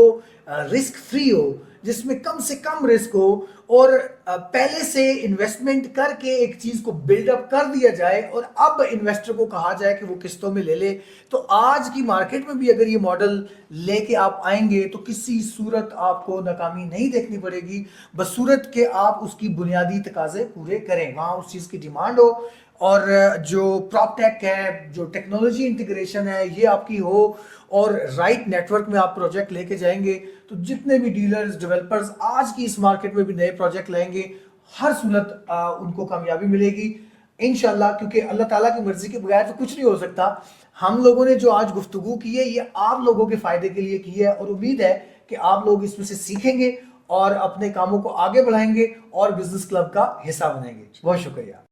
रिस्क फ्री हो, जिसमें कम से कम रिस्क हो, और पहले से इन्वेस्टमेंट करके एक चीज़ को बिल्डअप कर दिया जाए, और अब इन्वेस्टर को कहा जाए कि वो किस्तों में ले ले, तो आज की मार्केट में भी अगर ये मॉडल लेके आप आएंगे तो किसी सूरत आपको नाकामी नहीं देखनी पड़ेगी, बस सूरत के आप उसकी बुनियादी तकाजे पूरे करें, वहाँ उस चीज़ की डिमांड हो, और जो प्रॉपटेक है, जो टेक्नोलॉजी इंटीग्रेशन है, ये आपकी हो, और राइट नेटवर्क में आप प्रोजेक्ट लेके जाएंगे, तो जितने भी डीलर्स, डेवलपर्स आज की इस मार्केट में भी नए प्रोजेक्ट लाएंगे, हर सूरत उनको कामयाबी मिलेगी इंशाल्लाह, क्योंकि अल्लाह ताला की मर्जी के बगैर तो कुछ नहीं हो सकता। हम लोगों ने जो आज गुफ्तगू की है, ये आप लोगों के फायदे के लिए की है, और उम्मीद है कि आप लोग इसमें से सीखेंगे और अपने कामों को आगे बढ़ाएंगे और बिजनेस क्लब का हिस्सा बनेंगे। बहुत शुक्रिया।